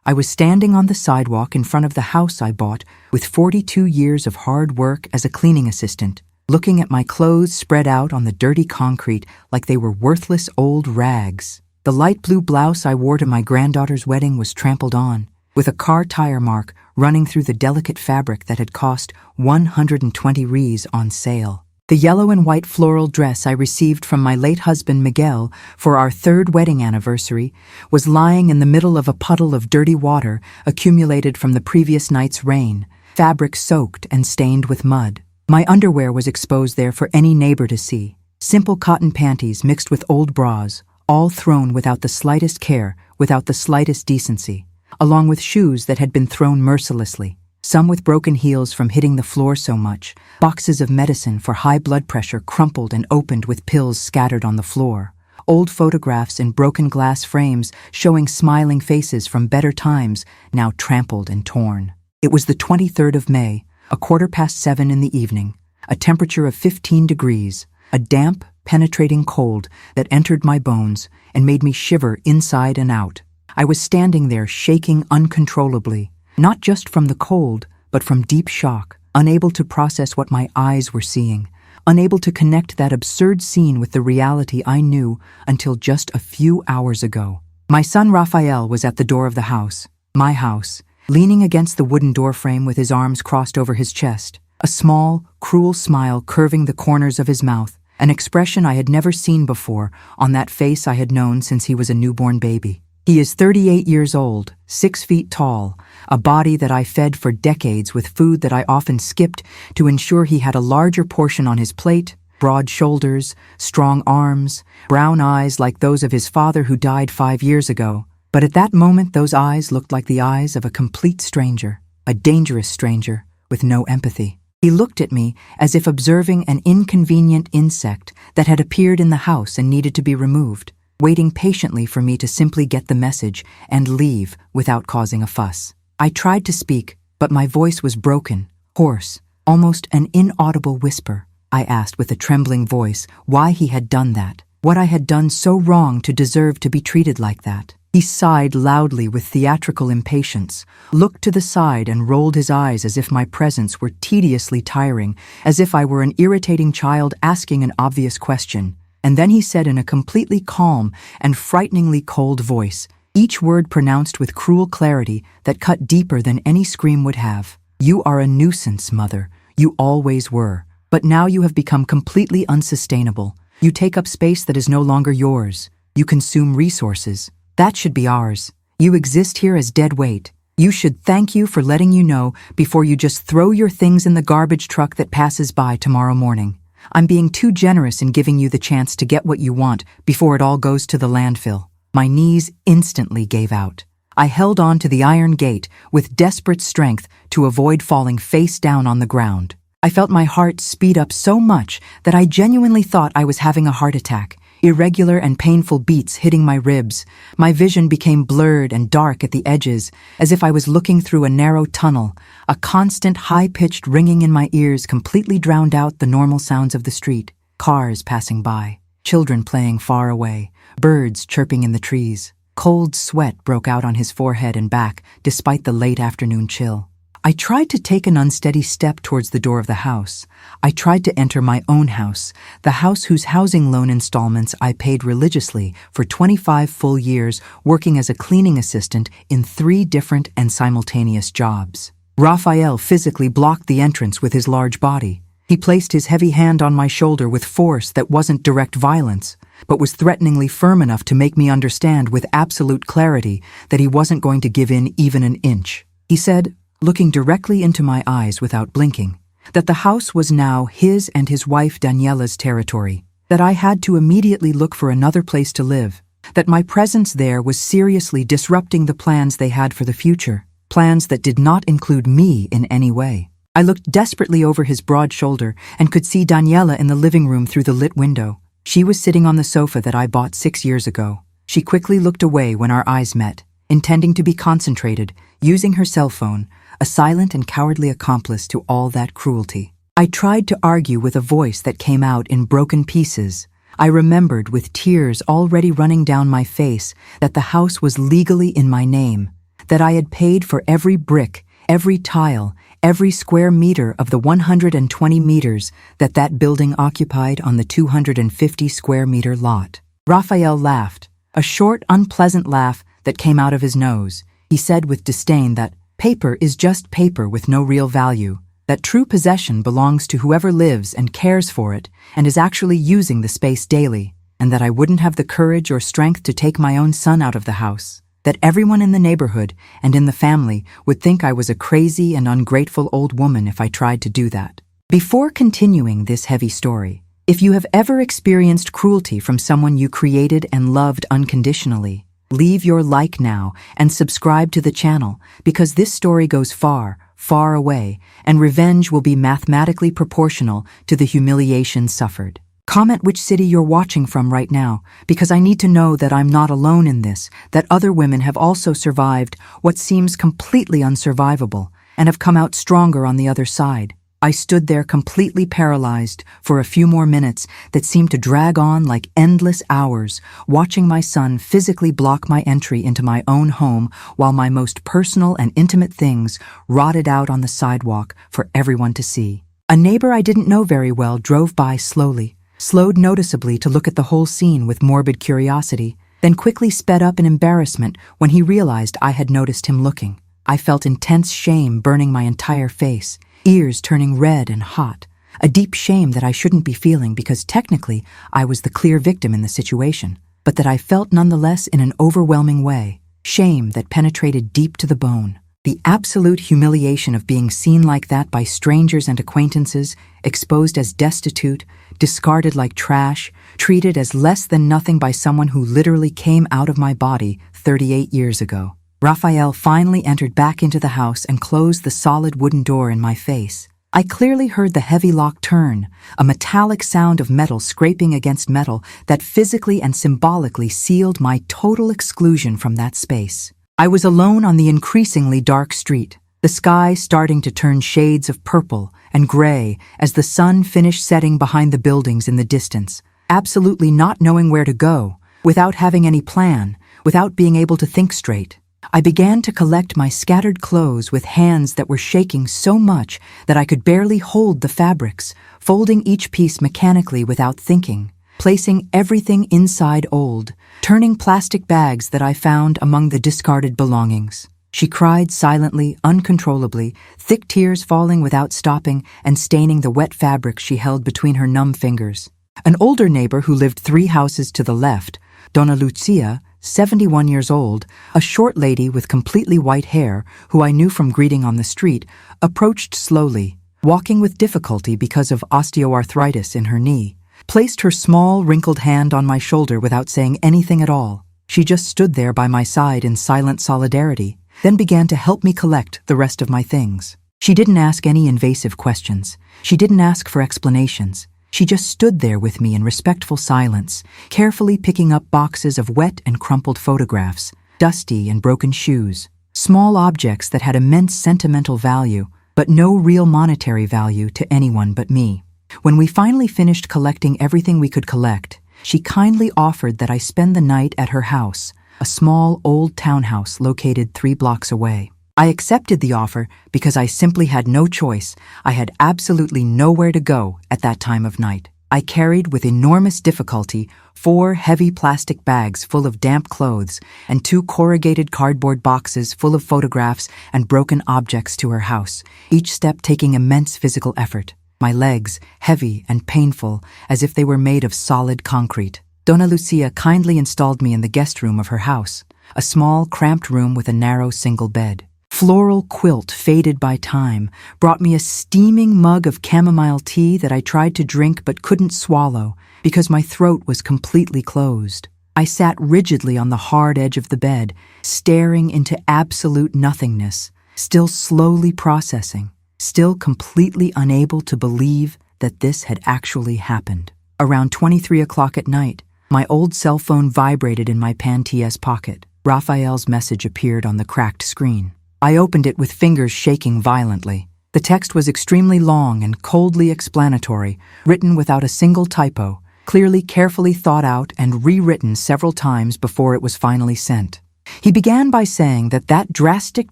I was standing on the sidewalk in front of the house I bought with 42 years of hard work as a cleaning assistant, looking at my clothes spread out on the dirty concrete like they were worthless old rags. The light blue blouse I wore to my granddaughter's wedding was trampled on, with a car tire mark running through the delicate fabric that had cost 120 Rs on sale. The yellow and white floral dress I received from my late husband Miguel for our 3rd wedding anniversary was lying in the middle of a puddle of dirty water accumulated from the previous night's rain, fabric soaked and stained with mud. My underwear was exposed there for any neighbor to see. Simple cotton panties mixed with old bras, all thrown without the slightest care, without the slightest decency, along with shoes that had been thrown mercilessly, some with broken heels from hitting the floor so much, boxes of medicine for high blood pressure crumpled and opened with pills scattered on the floor, old photographs in broken glass frames showing smiling faces from better times now trampled and torn. It was the 23rd of May, 7:15 in the evening, a temperature of 15 degrees, a damp, penetrating cold that entered my bones and made me shiver inside and out. I was standing there shaking uncontrollably, not just from the cold, but from deep shock, unable to process what my eyes were seeing, unable to connect that absurd scene with the reality I knew until just a few hours ago. My son Raphael was at the door of the house, my house, leaning against the wooden doorframe with his arms crossed over his chest, a small, cruel smile curving the corners of his mouth, an expression I had never seen before on that face I had known since he was a newborn baby. He is 38 years old, 6 feet tall, a body that I fed for decades with food that I often skipped to ensure he had a larger portion on his plate, broad shoulders, strong arms, brown eyes like those of his father who died 5 years ago. But at that moment those eyes looked like the eyes of a complete stranger, a dangerous stranger, with no empathy. He looked at me as if observing an inconvenient insect that had appeared in the house and needed to be removed, waiting patiently for me to simply get the message and leave without causing a fuss. I tried to speak, but my voice was broken, hoarse, almost an inaudible whisper. I asked with a trembling voice why he had done that, what I had done so wrong to deserve to be treated like that. He sighed loudly with theatrical impatience, looked to the side and rolled his eyes as if my presence were tediously tiring, as if I were an irritating child asking an obvious question. And then he said in a completely calm and frighteningly cold voice, each word pronounced with cruel clarity that cut deeper than any scream would have, "You are a nuisance, Mother. You always were. But now you have become completely unsustainable. You take up space that is no longer yours. You consume resources. That should be ours. You exist here as dead weight. You should thank you for letting you know before you just throw your things in the garbage truck that passes by tomorrow morning. I'm being too generous in giving you the chance to get what you want before it all goes to the landfill." My knees instantly gave out. I held on to the iron gate with desperate strength to avoid falling face down on the ground. I felt my heart speed up so much that I genuinely thought I was having a heart attack, irregular and painful beats hitting my ribs. My vision became blurred and dark at the edges, as if I was looking through a narrow tunnel. A constant high-pitched ringing in my ears completely drowned out the normal sounds of the street. Cars passing by, children playing far away, birds chirping in the trees. Cold sweat broke out on his forehead and back despite the late afternoon chill. I tried to take an unsteady step towards the door of the house. I tried to enter my own house, the house whose housing loan installments I paid religiously for 25 full years, working as a cleaning assistant in 3 different and simultaneous jobs. Raphael physically blocked the entrance with his large body. He placed his heavy hand on my shoulder with force that wasn't direct violence, but was threateningly firm enough to make me understand with absolute clarity that he wasn't going to give in even an inch. He said, looking directly into my eyes without blinking, that the house was now his and his wife Daniela's territory, that I had to immediately look for another place to live, that my presence there was seriously disrupting the plans they had for the future, plans that did not include me in any way. I looked desperately over his broad shoulder and could see Daniela in the living room through the lit window. She was sitting on the sofa that I bought 6 years ago. She quickly looked away when our eyes met, intending to be concentrated, using her cell phone, a silent and cowardly accomplice to all that cruelty. I tried to argue with a voice that came out in broken pieces. I remembered with tears already running down my face that the house was legally in my name, that I had paid for every brick, every tile, every square meter of the 120 meters that building occupied on the 250 square meter lot. Raphael laughed, a short, unpleasant laugh that came out of his nose. He said with disdain that paper is just paper with no real value, that true possession belongs to whoever lives and cares for it and is actually using the space daily, and that I wouldn't have the courage or strength to take my own son out of the house, that everyone in the neighborhood and in the family would think I was a crazy and ungrateful old woman if I tried to do that. Before continuing this heavy story, if you have ever experienced cruelty from someone you created and loved unconditionally, leave your like now and subscribe to the channel, because this story goes far, far away, and revenge will be mathematically proportional to the humiliation suffered. Comment which city you're watching from right now, because I need to know that I'm not alone in this, that other women have also survived what seems completely unsurvivable and have come out stronger on the other side. I stood there completely paralyzed for a few more minutes that seemed to drag on like endless hours, watching my son physically block my entry into my own home while my most personal and intimate things rotted out on the sidewalk for everyone to see. A neighbor I didn't know very well drove by slowly, slowed noticeably to look at the whole scene with morbid curiosity, then quickly sped up in embarrassment when he realized I had noticed him looking. I felt intense shame burning my entire face, ears turning red and hot, a deep shame that I shouldn't be feeling because technically I was the clear victim in the situation, but that I felt nonetheless in an overwhelming way, shame that penetrated deep to the bone. The absolute humiliation of being seen like that by strangers and acquaintances, exposed as destitute, discarded like trash, treated as less than nothing by someone who literally came out of my body 38 years ago. Raphael finally entered back into the house and closed the solid wooden door in my face. I clearly heard the heavy lock turn, a metallic sound of metal scraping against metal that physically and symbolically sealed my total exclusion from that space. I was alone on the increasingly dark street, the sky starting to turn shades of purple and gray as the sun finished setting behind the buildings in the distance, absolutely not knowing where to go, without having any plan, without being able to think straight. I began to collect my scattered clothes with hands that were shaking so much that I could barely hold the fabrics, folding each piece mechanically without thinking, placing everything inside old, turning plastic bags that I found among the discarded belongings. She cried silently, uncontrollably, thick tears falling without stopping and staining the wet fabric she held between her numb fingers. An older neighbor who lived 3 houses to the left, Donna Lucia, 71 years old, a short lady with completely white hair who I knew from greeting on the street, approached slowly, walking with difficulty because of osteoarthritis in her knee, placed her small, wrinkled hand on my shoulder without saying anything at all. She just stood there by my side in silent solidarity, then began to help me collect the rest of my things. She didn't ask any invasive questions. She didn't ask for explanations. She just stood there with me in respectful silence, carefully picking up boxes of wet and crumpled photographs, dusty and broken shoes, small objects that had immense sentimental value, but no real monetary value to anyone but me. When we finally finished collecting everything we could collect, she kindly offered that I spend the night at her house, a small old townhouse located 3 blocks away. I accepted the offer because I simply had no choice. I had absolutely nowhere to go at that time of night. I carried with enormous difficulty 4 heavy plastic bags full of damp clothes and 2 corrugated cardboard boxes full of photographs and broken objects to her house, each step taking immense physical effort. My legs, heavy and painful, as if they were made of solid concrete. Donna Lucia kindly installed me in the guest room of her house, a small, cramped room with a narrow single bed. Floral quilt faded by time brought me a steaming mug of chamomile tea that I tried to drink but couldn't swallow because my throat was completely closed. I sat rigidly on the hard edge of the bed, staring into absolute nothingness, still slowly processing, still completely unable to believe that this had actually happened. Around 23 o'clock at night, my old cell phone vibrated in my Pantene pocket. Raphael's message appeared on the cracked screen. I opened it with fingers shaking violently. The text was extremely long and coldly explanatory, written without a single typo, clearly carefully thought out and rewritten several times before it was finally sent. He began by saying that that drastic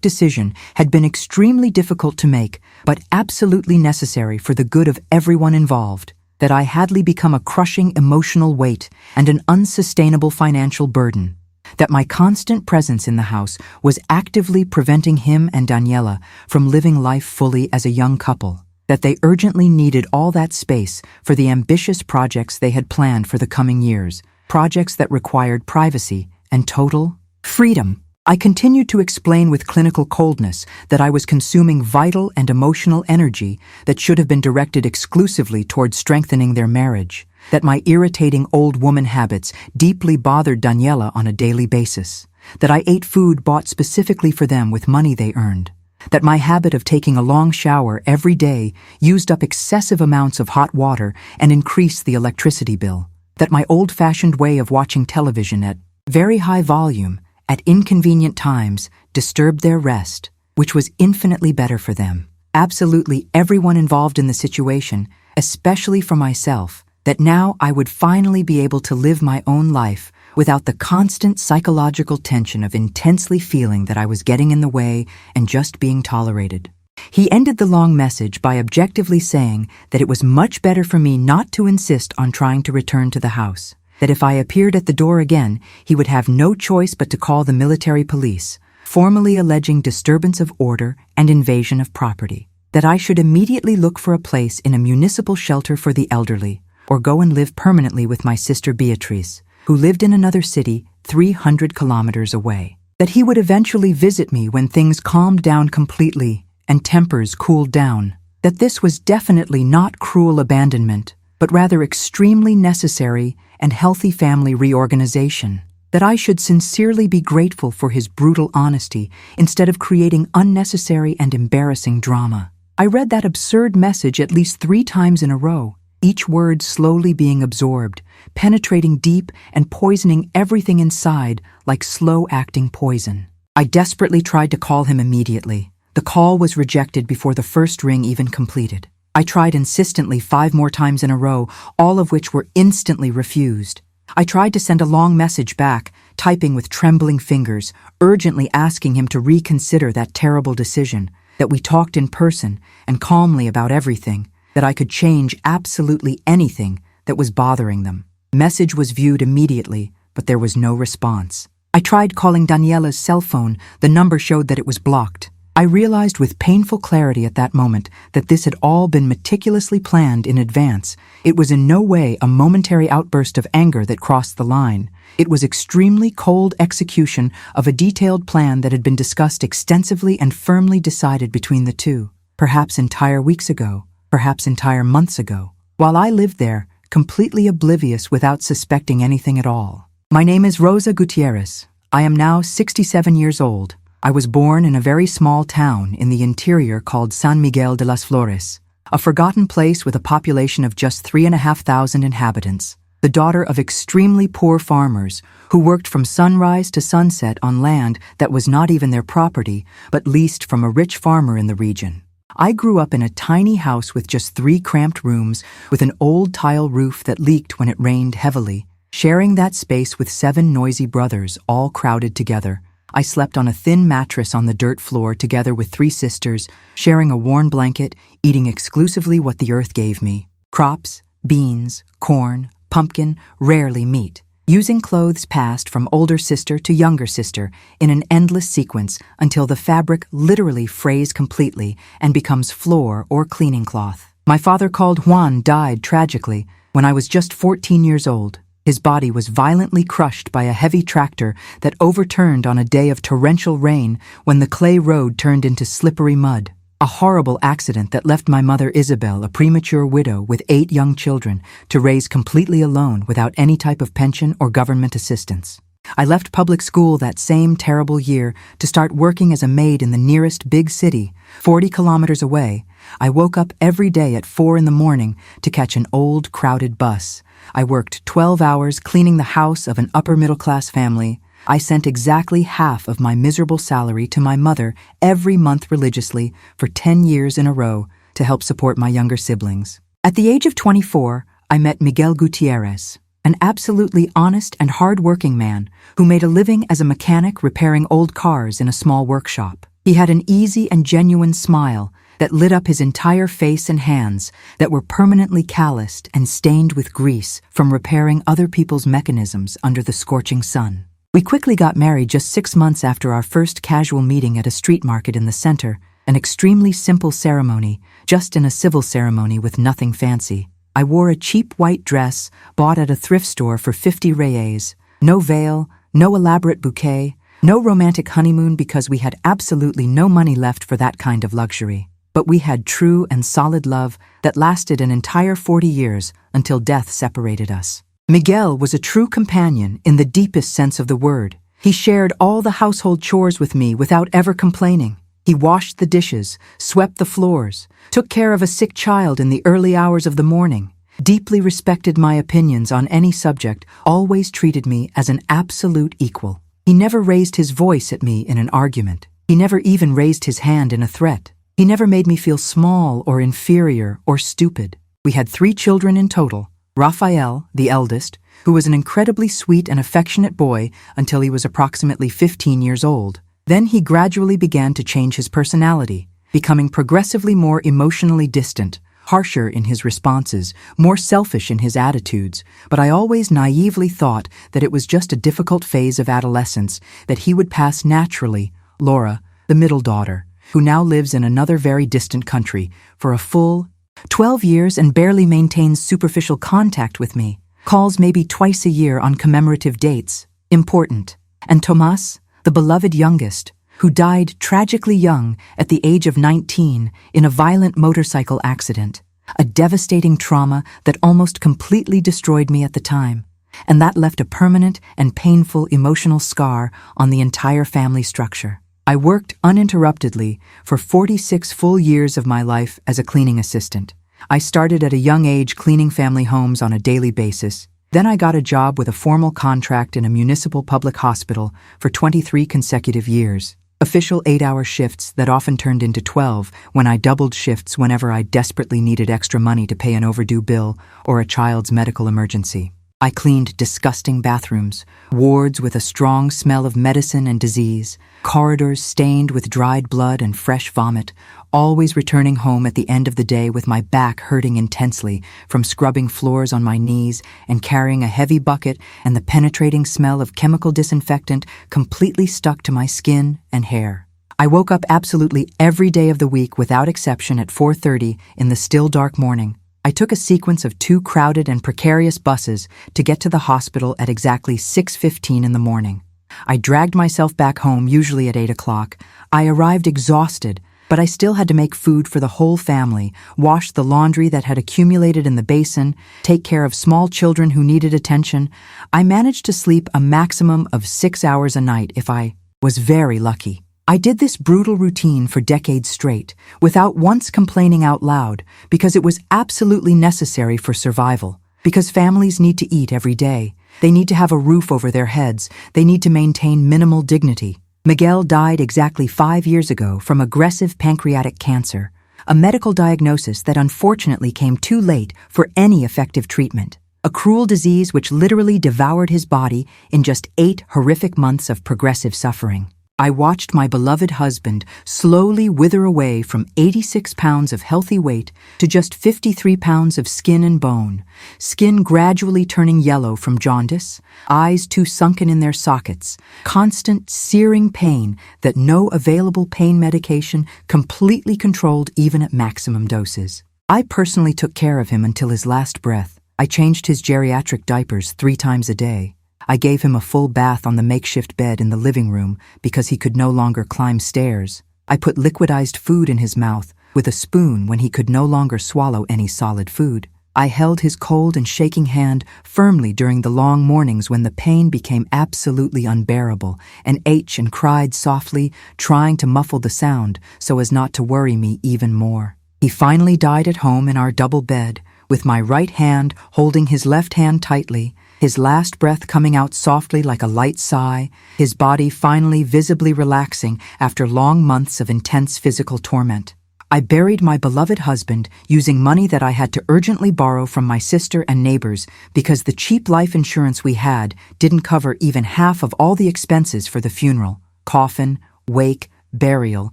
decision had been extremely difficult to make, but absolutely necessary for the good of everyone involved, that I hadly become a crushing emotional weight and an unsustainable financial burden, that my constant presence in the house was actively preventing him and Daniela from living life fully as a young couple, that they urgently needed all that space for the ambitious projects they had planned for the coming years, projects that required privacy and total freedom. I continued to explain with clinical coldness that I was consuming vital and emotional energy that should have been directed exclusively toward strengthening their marriage, that my irritating old woman habits deeply bothered Daniela on a daily basis, that I ate food bought specifically for them with money they earned, that my habit of taking a long shower every day used up excessive amounts of hot water and increased the electricity bill, that my old-fashioned way of watching television at very high volume at inconvenient times disturbed their rest, which was infinitely better for them. Absolutely everyone involved in the situation, especially for myself, that now I would finally be able to live my own life without the constant psychological tension of intensely feeling that I was getting in the way and just being tolerated. He ended the long message by objectively saying that it was much better for me not to insist on trying to return to the house, that if I appeared at the door again, he would have no choice but to call the military police, formally alleging disturbance of order and invasion of property, that I should immediately look for a place in a municipal shelter for the elderly, or go and live permanently with my sister Beatrice, who lived in another city 300 kilometers away, that he would eventually visit me when things calmed down completely and tempers cooled down, that this was definitely not cruel abandonment, but rather extremely necessary and healthy family reorganization, that I should sincerely be grateful for his brutal honesty instead of creating unnecessary and embarrassing drama. I read that absurd message at least 3 times in a row, each word slowly being absorbed, penetrating deep and poisoning everything inside like slow-acting poison. I desperately tried to call him immediately. The call was rejected before the first ring even completed. I tried insistently 5 more times in a row, all of which were instantly refused. I tried to send a long message back, typing with trembling fingers, urgently asking him to reconsider that terrible decision, that we talked in person and calmly about everything, that I could change absolutely anything that was bothering them. Message was viewed immediately, but there was no response. I tried calling Daniela's cell phone. The number showed that it was blocked. I realized with painful clarity at that moment that this had all been meticulously planned in advance. It was in no way a momentary outburst of anger that crossed the line. It was extremely cold execution of a detailed plan that had been discussed extensively and firmly decided between the two, perhaps entire weeks ago, perhaps entire months ago, while I lived there, completely oblivious without suspecting anything at all. My name is Rosa Gutierrez. I am now 67 years old. I was born in a very small town in the interior called San Miguel de las Flores, a forgotten place with a population of just 3,500 inhabitants, the daughter of extremely poor farmers who worked from sunrise to sunset on land that was not even their property, but leased from a rich farmer in the region. I grew up in a tiny house with just 3 cramped rooms with an old tile roof that leaked when it rained heavily, sharing that space with 7 noisy brothers all crowded together. I slept on a thin mattress on the dirt floor together with 3 sisters, sharing a worn blanket, eating exclusively what the earth gave me. Crops, beans, corn, pumpkin, rarely meat. Using clothes passed from older sister to younger sister in an endless sequence until the fabric literally frays completely and becomes floor or cleaning cloth. My father, called Juan, died tragically when I was just 14 years old. His body was violently crushed by a heavy tractor that overturned on a day of torrential rain when the clay road turned into slippery mud. A horrible accident that left my mother Isabel, a premature widow with 8 young children, to raise completely alone without any type of pension or government assistance. I left public school that same terrible year to start working as a maid in the nearest big city, 40 kilometers away. I woke up every day at 4 in the morning to catch an old, crowded bus. I worked 12 hours cleaning the house of an upper-middle-class family. I sent exactly half of my miserable salary to my mother every month religiously for 10 years in a row to help support my younger siblings. At the age of 24, I met Miguel Gutierrez. an absolutely honest and hard-working man who made a living as a mechanic repairing old cars in a small workshop. He had an easy and genuine smile that lit up his entire face and hands that were permanently calloused and stained with grease from repairing other people's mechanisms under the scorching sun. We quickly got married just 6 months after our first casual meeting at a street market in the center, an extremely simple ceremony, just in a civil ceremony with nothing fancy. I wore a cheap white dress bought at a thrift store for 50 reais, no veil, no elaborate bouquet, no romantic honeymoon because we had absolutely no money left for that kind of luxury. But we had true and solid love that lasted an entire 40 years until death separated us. Miguel was a true companion in the deepest sense of the word. He shared all the household chores with me without ever complaining. He washed the dishes, swept the floors, took care of a sick child in the early hours of the morning, deeply respected my opinions on any subject, always treated me as an absolute equal. He never raised his voice at me in an argument. He never even raised his hand in a threat. He never made me feel small or inferior or stupid. We had 3 children in total. Rafael, the eldest, who was an incredibly sweet and affectionate boy until he was approximately 15 years old. Then he gradually began to change his personality, becoming progressively more emotionally distant, harsher in his responses, more selfish in his attitudes, but I always naively thought that it was just a difficult phase of adolescence that he would pass naturally. Laura, the middle daughter, who now lives in another very distant country, for a full 12 years and barely maintains superficial contact with me, calls maybe twice a year on commemorative dates, important. And Tomas, the beloved youngest, who died tragically young at the age of 19 in a violent motorcycle accident, a devastating trauma that almost completely destroyed me at the time, and that left a permanent and painful emotional scar on the entire family structure. I worked uninterruptedly for 46 full years of my life as a cleaning assistant. I started at a young age cleaning family homes on a daily basis. Then I got a job with a formal contract in a municipal public hospital for 23 consecutive years. Official 8-hour shifts that often turned into 12 when I doubled shifts whenever I desperately needed extra money to pay an overdue bill or a child's medical emergency. I cleaned disgusting bathrooms, wards with a strong smell of medicine and disease, corridors stained with dried blood and fresh vomit, always returning home at the end of the day with my back hurting intensely from scrubbing floors on my knees and carrying a heavy bucket and the penetrating smell of chemical disinfectant completely stuck to my skin and hair. I woke up absolutely every day of the week without exception at 4:30 in the still dark morning. I took a sequence of 2 crowded and precarious buses to get to the hospital at exactly 6:15 in the morning. I dragged myself back home, usually at 8 o'clock. I arrived exhausted, but I still had to make food for the whole family, wash the laundry that had accumulated in the basin, take care of small children who needed attention. I managed to sleep a maximum of 6 hours a night if I was very lucky. I did this brutal routine for decades straight, without once complaining out loud, because it was absolutely necessary for survival. Because families need to eat every day. They need to have a roof over their heads. They need to maintain minimal dignity. Miguel died exactly 5 years ago from aggressive pancreatic cancer, a medical diagnosis that unfortunately came too late for any effective treatment. A cruel disease which literally devoured his body in just 8 horrific months of progressive suffering. I watched my beloved husband slowly wither away from 86 pounds of healthy weight to just 53 pounds of skin and bone, skin gradually turning yellow from jaundice, eyes too sunken in their sockets, constant searing pain that no available pain medication completely controlled even at maximum doses. I personally took care of him until his last breath. I changed his geriatric diapers 3 times a day. I gave him a full bath on the makeshift bed in the living room because he could no longer climb stairs. I put liquidized food in his mouth with a spoon when he could no longer swallow any solid food. I held his cold and shaking hand firmly during the long mornings when the pain became absolutely unbearable and ate and cried softly, trying to muffle the sound so as not to worry me even more. He finally died at home in our double bed, with my right hand holding his left hand tightly, his last breath coming out softly like a light sigh, his body finally visibly relaxing after long months of intense physical torment. I buried my beloved husband using money that I had to urgently borrow from my sister and neighbors because the cheap life insurance we had didn't cover even half of all the expenses for the funeral, coffin, wake, burial.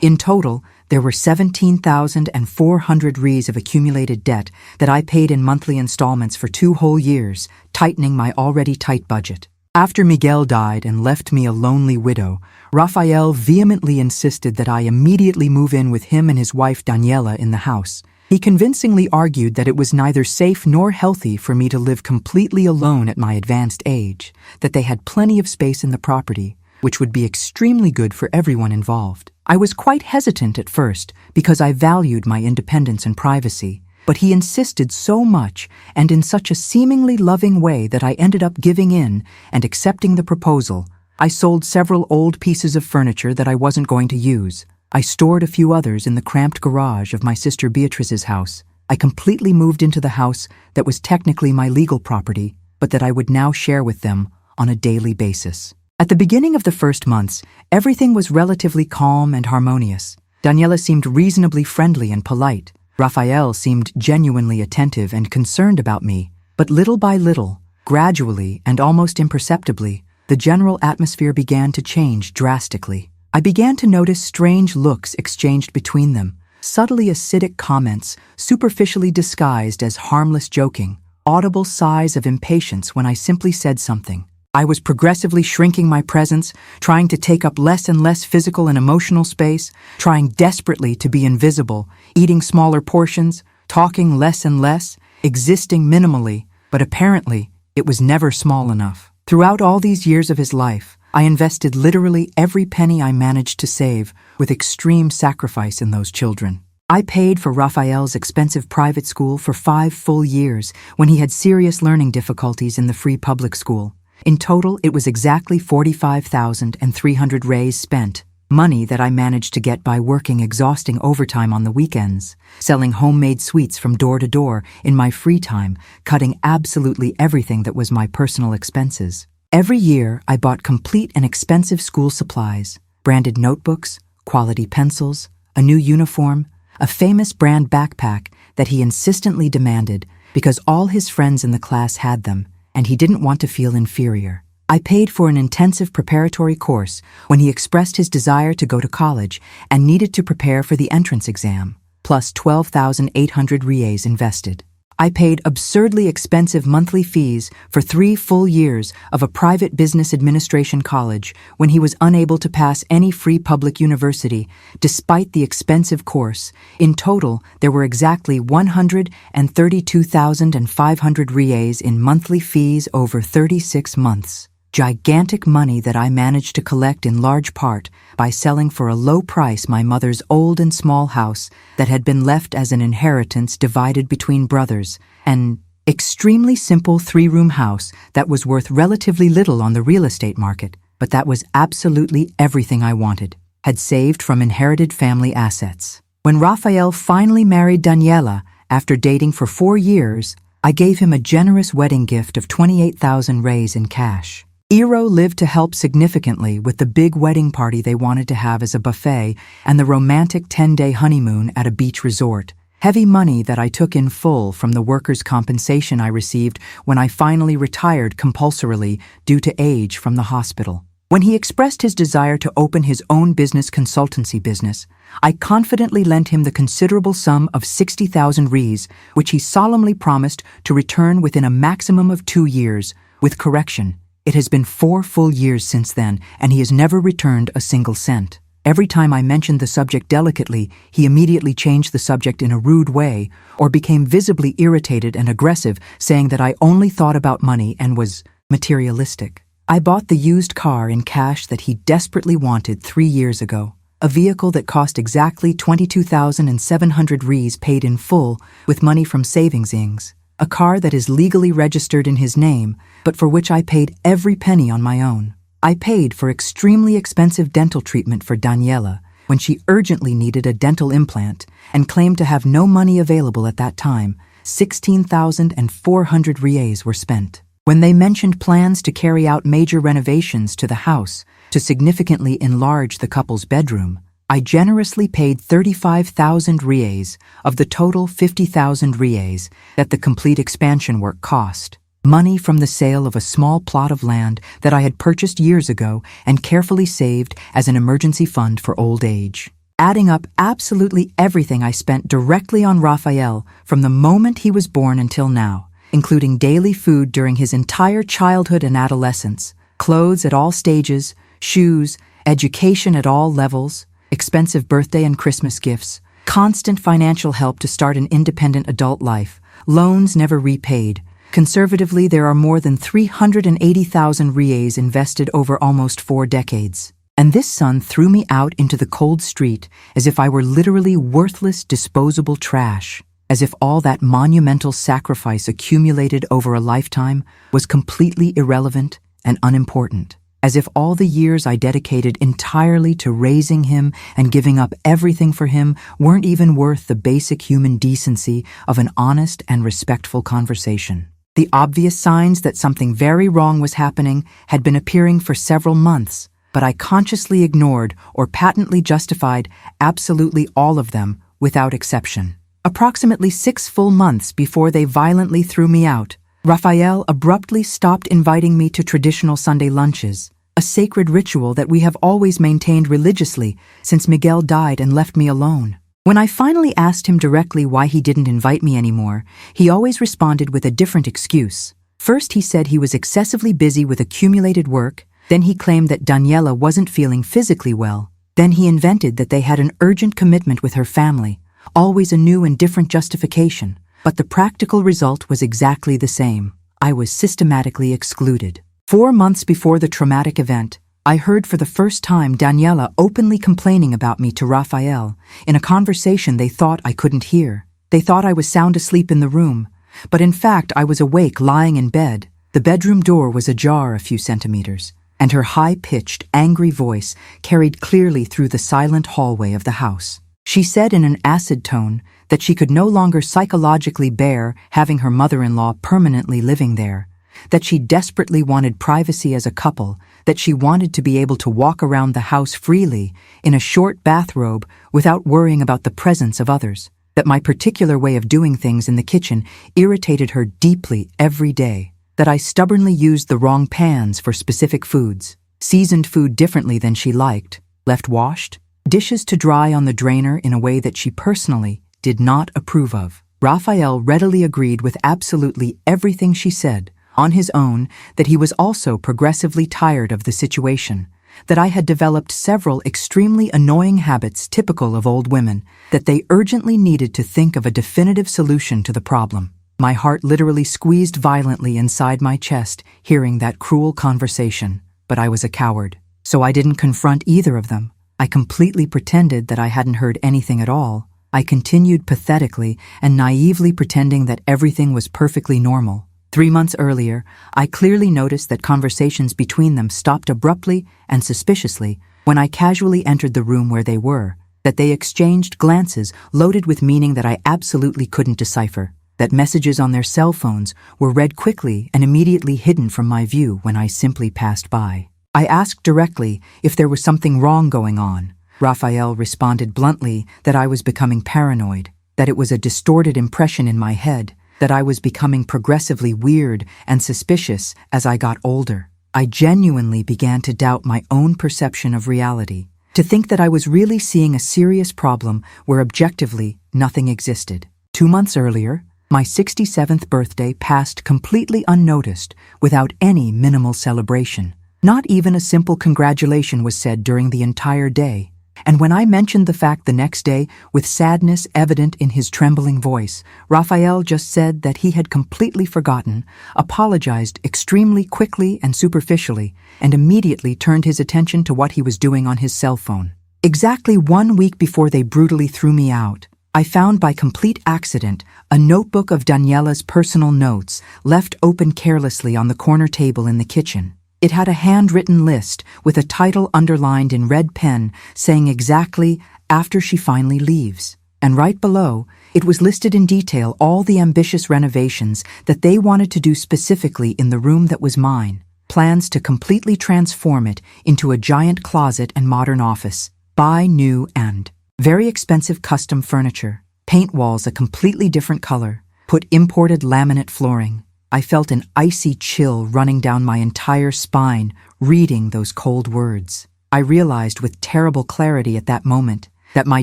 In total, there were 17,400 rees of accumulated debt that I paid in monthly installments for 2 whole years, tightening my already tight budget. After Miguel died and left me a lonely widow, Rafael vehemently insisted that I immediately move in with him and his wife Daniela in the house. He convincingly argued that it was neither safe nor healthy for me to live completely alone at my advanced age, that they had plenty of space in the property, which would be extremely good for everyone involved. I was quite hesitant at first because I valued my independence and privacy, but he insisted so much and in such a seemingly loving way that I ended up giving in and accepting the proposal. I sold several old pieces of furniture that I wasn't going to use. I stored a few others in the cramped garage of my sister Beatrice's house. I completely moved into the house that was technically my legal property, but that I would now share with them on a daily basis. At the beginning of the first months, everything was relatively calm and harmonious. Daniela seemed reasonably friendly and polite. Rafael seemed genuinely attentive and concerned about me. But little by little, gradually and almost imperceptibly, the general atmosphere began to change drastically. I began to notice strange looks exchanged between them, subtly acidic comments, superficially disguised as harmless joking, audible sighs of impatience when I simply said something. I was progressively shrinking my presence, trying to take up less and less physical and emotional space, trying desperately to be invisible, eating smaller portions, talking less and less, existing minimally, but apparently it was never small enough. Throughout all these years of his life, I invested literally every penny I managed to save with extreme sacrifice in those children. I paid for Rafael's expensive private school for 5 full years when he had serious learning difficulties in the free public school. In total, it was exactly 45,300 reis spent, money that I managed to get by working exhausting overtime on the weekends, selling homemade sweets from door to door in my free time, cutting absolutely everything that was my personal expenses. Every year, I bought complete and expensive school supplies, branded notebooks, quality pencils, a new uniform, a famous brand backpack that he insistently demanded because all his friends in the class had them, and he didn't want to feel inferior. I paid for an intensive preparatory course when he expressed his desire to go to college and needed to prepare for the entrance exam, plus 12,800 reais invested. I paid absurdly expensive monthly fees for 3 full years of a private business administration college when he was unable to pass any free public university, despite the expensive course. In total, there were exactly 132,500 reais in monthly fees over 36 months. Gigantic money that I managed to collect in large part by selling for a low price my mother's old and small house that had been left as an inheritance divided between brothers, an extremely simple 3-room house that was worth relatively little on the real estate market, but that was absolutely everything I wanted, had saved from inherited family assets. When Rafael finally married Daniela, after dating for 4 years, I gave him a generous wedding gift of 28,000 reis in cash. Eero lived to help significantly with the big wedding party they wanted to have as a buffet and the romantic 10-day honeymoon at a beach resort. Heavy money that I took in full from the workers' compensation I received when I finally retired compulsorily due to age from the hospital. When he expressed his desire to open his own consultancy business, I confidently lent him the considerable sum of 60,000 reis, which he solemnly promised to return within a maximum of 2 years, with correction. It has been 4 full years since then, and he has never returned a single cent. Every time I mentioned the subject delicately, he immediately changed the subject in a rude way, or became visibly irritated and aggressive, saying that I only thought about money and was materialistic. I bought the used car in cash that he desperately wanted 3 years ago, a vehicle that cost exactly 22,700 reis paid in full with money from savings. A car that is legally registered in his name, but for which I paid every penny on my own. I paid for extremely expensive dental treatment for Daniela when she urgently needed a dental implant and claimed to have no money available at that time. 16,400 reais were spent. When they mentioned plans to carry out major renovations to the house to significantly enlarge the couple's bedroom, I generously paid 35,000 reais of the total 50,000 reais that the complete expansion work cost. Money from the sale of a small plot of land that I had purchased years ago and carefully saved as an emergency fund for old age. Adding up absolutely everything I spent directly on Rafael from the moment he was born until now, including daily food during his entire childhood and adolescence, clothes at all stages, shoes, education at all levels, expensive birthday and Christmas gifts, constant financial help to start an independent adult life, loans never repaid. Conservatively, there are more than 380,000 reais invested over almost 4 decades. And this son threw me out into the cold street as if I were literally worthless, disposable trash, as if all that monumental sacrifice accumulated over a lifetime was completely irrelevant and unimportant, as if all the years I dedicated entirely to raising him and giving up everything for him weren't even worth the basic human decency of an honest and respectful conversation. The obvious signs that something very wrong was happening had been appearing for several months, but I consciously ignored or patently justified absolutely all of them without exception. Approximately 6 full months before they violently threw me out, Rafael abruptly stopped inviting me to traditional Sunday lunches, a sacred ritual that we have always maintained religiously since Miguel died and left me alone. When I finally asked him directly why he didn't invite me anymore, he always responded with a different excuse. First, he said he was excessively busy with accumulated work. Then he claimed that Daniela wasn't feeling physically well. Then he invented that they had an urgent commitment with her family, always a new and different justification. But the practical result was exactly the same. I was systematically excluded. 4 months before the traumatic event, I heard for the first time Daniela openly complaining about me to Rafael in a conversation they thought I couldn't hear. They thought I was sound asleep in the room, but in fact I was awake lying in bed. The bedroom door was ajar a few centimeters, and her high-pitched, angry voice carried clearly through the silent hallway of the house. She said in an acid tone that she could no longer psychologically bear having her mother-in-law permanently living there, that she desperately wanted privacy as a couple, that she wanted to be able to walk around the house freely in a short bathrobe without worrying about the presence of others, that my particular way of doing things in the kitchen irritated her deeply every day, that I stubbornly used the wrong pans for specific foods, seasoned food differently than she liked, left washed, dishes to dry on the drainer in a way that she personally did not approve of. Rafael readily agreed with absolutely everything she said, on his own, that he was also progressively tired of the situation, that I had developed several extremely annoying habits typical of old women, that they urgently needed to think of a definitive solution to the problem. My heart literally squeezed violently inside my chest hearing that cruel conversation, but I was a coward, so I didn't confront either of them. I completely pretended that I hadn't heard anything at all. I continued pathetically and naively pretending that everything was perfectly normal. 3 months earlier, I clearly noticed that conversations between them stopped abruptly and suspiciously when I casually entered the room where they were, that they exchanged glances loaded with meaning that I absolutely couldn't decipher, that messages on their cell phones were read quickly and immediately hidden from my view when I simply passed by. I asked directly if there was something wrong going on. Rafael responded bluntly that I was becoming paranoid, that it was a distorted impression in my head, that I was becoming progressively weird and suspicious as I got older. I genuinely began to doubt my own perception of reality, to think that I was really seeing a serious problem where objectively nothing existed. 2 months earlier, my 67th birthday passed completely unnoticed without any minimal celebration. Not even a simple congratulation was said during the entire day. And when I mentioned the fact the next day, with sadness evident in his trembling voice, Rafael just said that he had completely forgotten, apologized extremely quickly and superficially, and immediately turned his attention to what he was doing on his cell phone. Exactly 1 week before they brutally threw me out, I found by complete accident a notebook of Daniela's personal notes left open carelessly on the corner table in the kitchen. It had a handwritten list with a title underlined in red pen saying exactly "after she finally leaves." And right below, it was listed in detail all the ambitious renovations that they wanted to do specifically in the room that was mine, plans to completely transform it into a giant closet and modern office. Buy new and very expensive custom furniture. Paint walls a completely different color. Put imported laminate flooring. I felt an icy chill running down my entire spine, reading those cold words. I realized with terrible clarity at that moment that my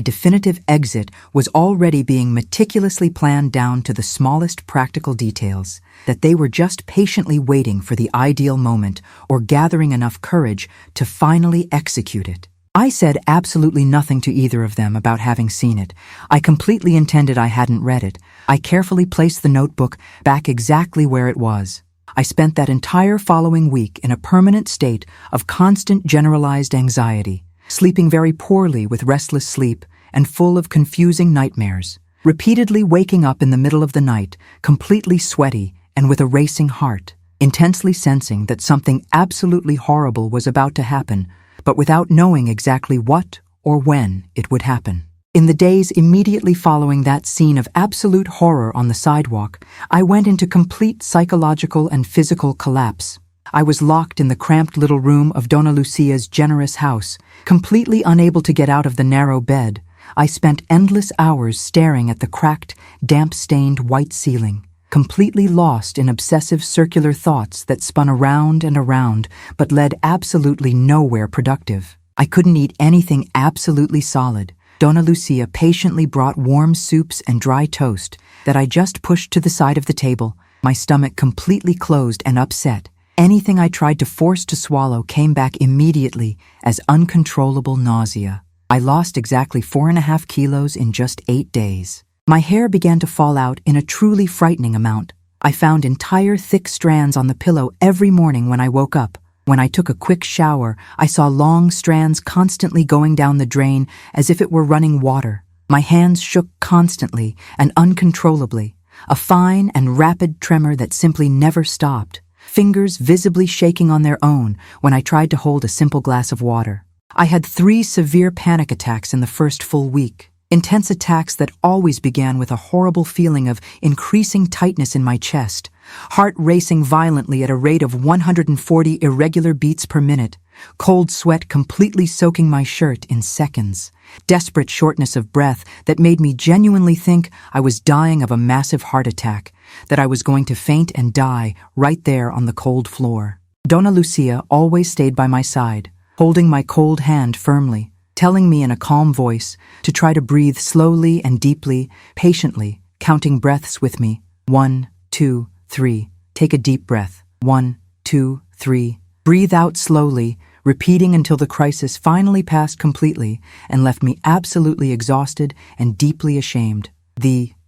definitive exit was already being meticulously planned down to the smallest practical details, that they were just patiently waiting for the ideal moment or gathering enough courage to finally execute it. I said absolutely nothing to either of them about having seen it. I completely intended I hadn't read it. I carefully placed the notebook back exactly where it was. I spent that entire following week in a permanent state of constant generalized anxiety, sleeping very poorly with restless sleep and full of confusing nightmares, repeatedly waking up in the middle of the night, completely sweaty and with a racing heart, intensely sensing that something absolutely horrible was about to happen, but without knowing exactly what or when it would happen. In the days immediately following that scene of absolute horror on the sidewalk, I went into complete psychological and physical collapse. I was locked in the cramped little room of Donna Lucia's generous house, completely unable to get out of the narrow bed. I spent endless hours staring at the cracked, damp-stained white ceiling, completely lost in obsessive circular thoughts that spun around and around but led absolutely nowhere productive. I couldn't eat anything absolutely solid. Donna Lucia patiently brought warm soups and dry toast that I just pushed to the side of the table, my stomach completely closed and upset. Anything I tried to force to swallow came back immediately as uncontrollable nausea. I lost exactly 4.5 kilos in just 8 days. My hair began to fall out in a truly frightening amount. I found entire thick strands on the pillow every morning when I woke up. When I took a quick shower, I saw long strands constantly going down the drain as if it were running water. My hands shook constantly and uncontrollably, a fine and rapid tremor that simply never stopped, fingers visibly shaking on their own when I tried to hold a simple glass of water. I had 3 severe panic attacks in the first full week. Intense attacks that always began with a horrible feeling of increasing tightness in my chest, heart racing violently at a rate of 140 irregular beats per minute, cold sweat completely soaking my shirt in seconds, desperate shortness of breath that made me genuinely think I was dying of a massive heart attack, that I was going to faint and die right there on the cold floor. Donna Lucia always stayed by my side, holding my cold hand firmly, telling me in a calm voice to try to breathe slowly and deeply, patiently, counting breaths with me. 1, 2, 3. Take a deep breath. 1, 2, 3. Breathe out slowly, repeating until the crisis finally passed completely and left me absolutely exhausted and deeply ashamed.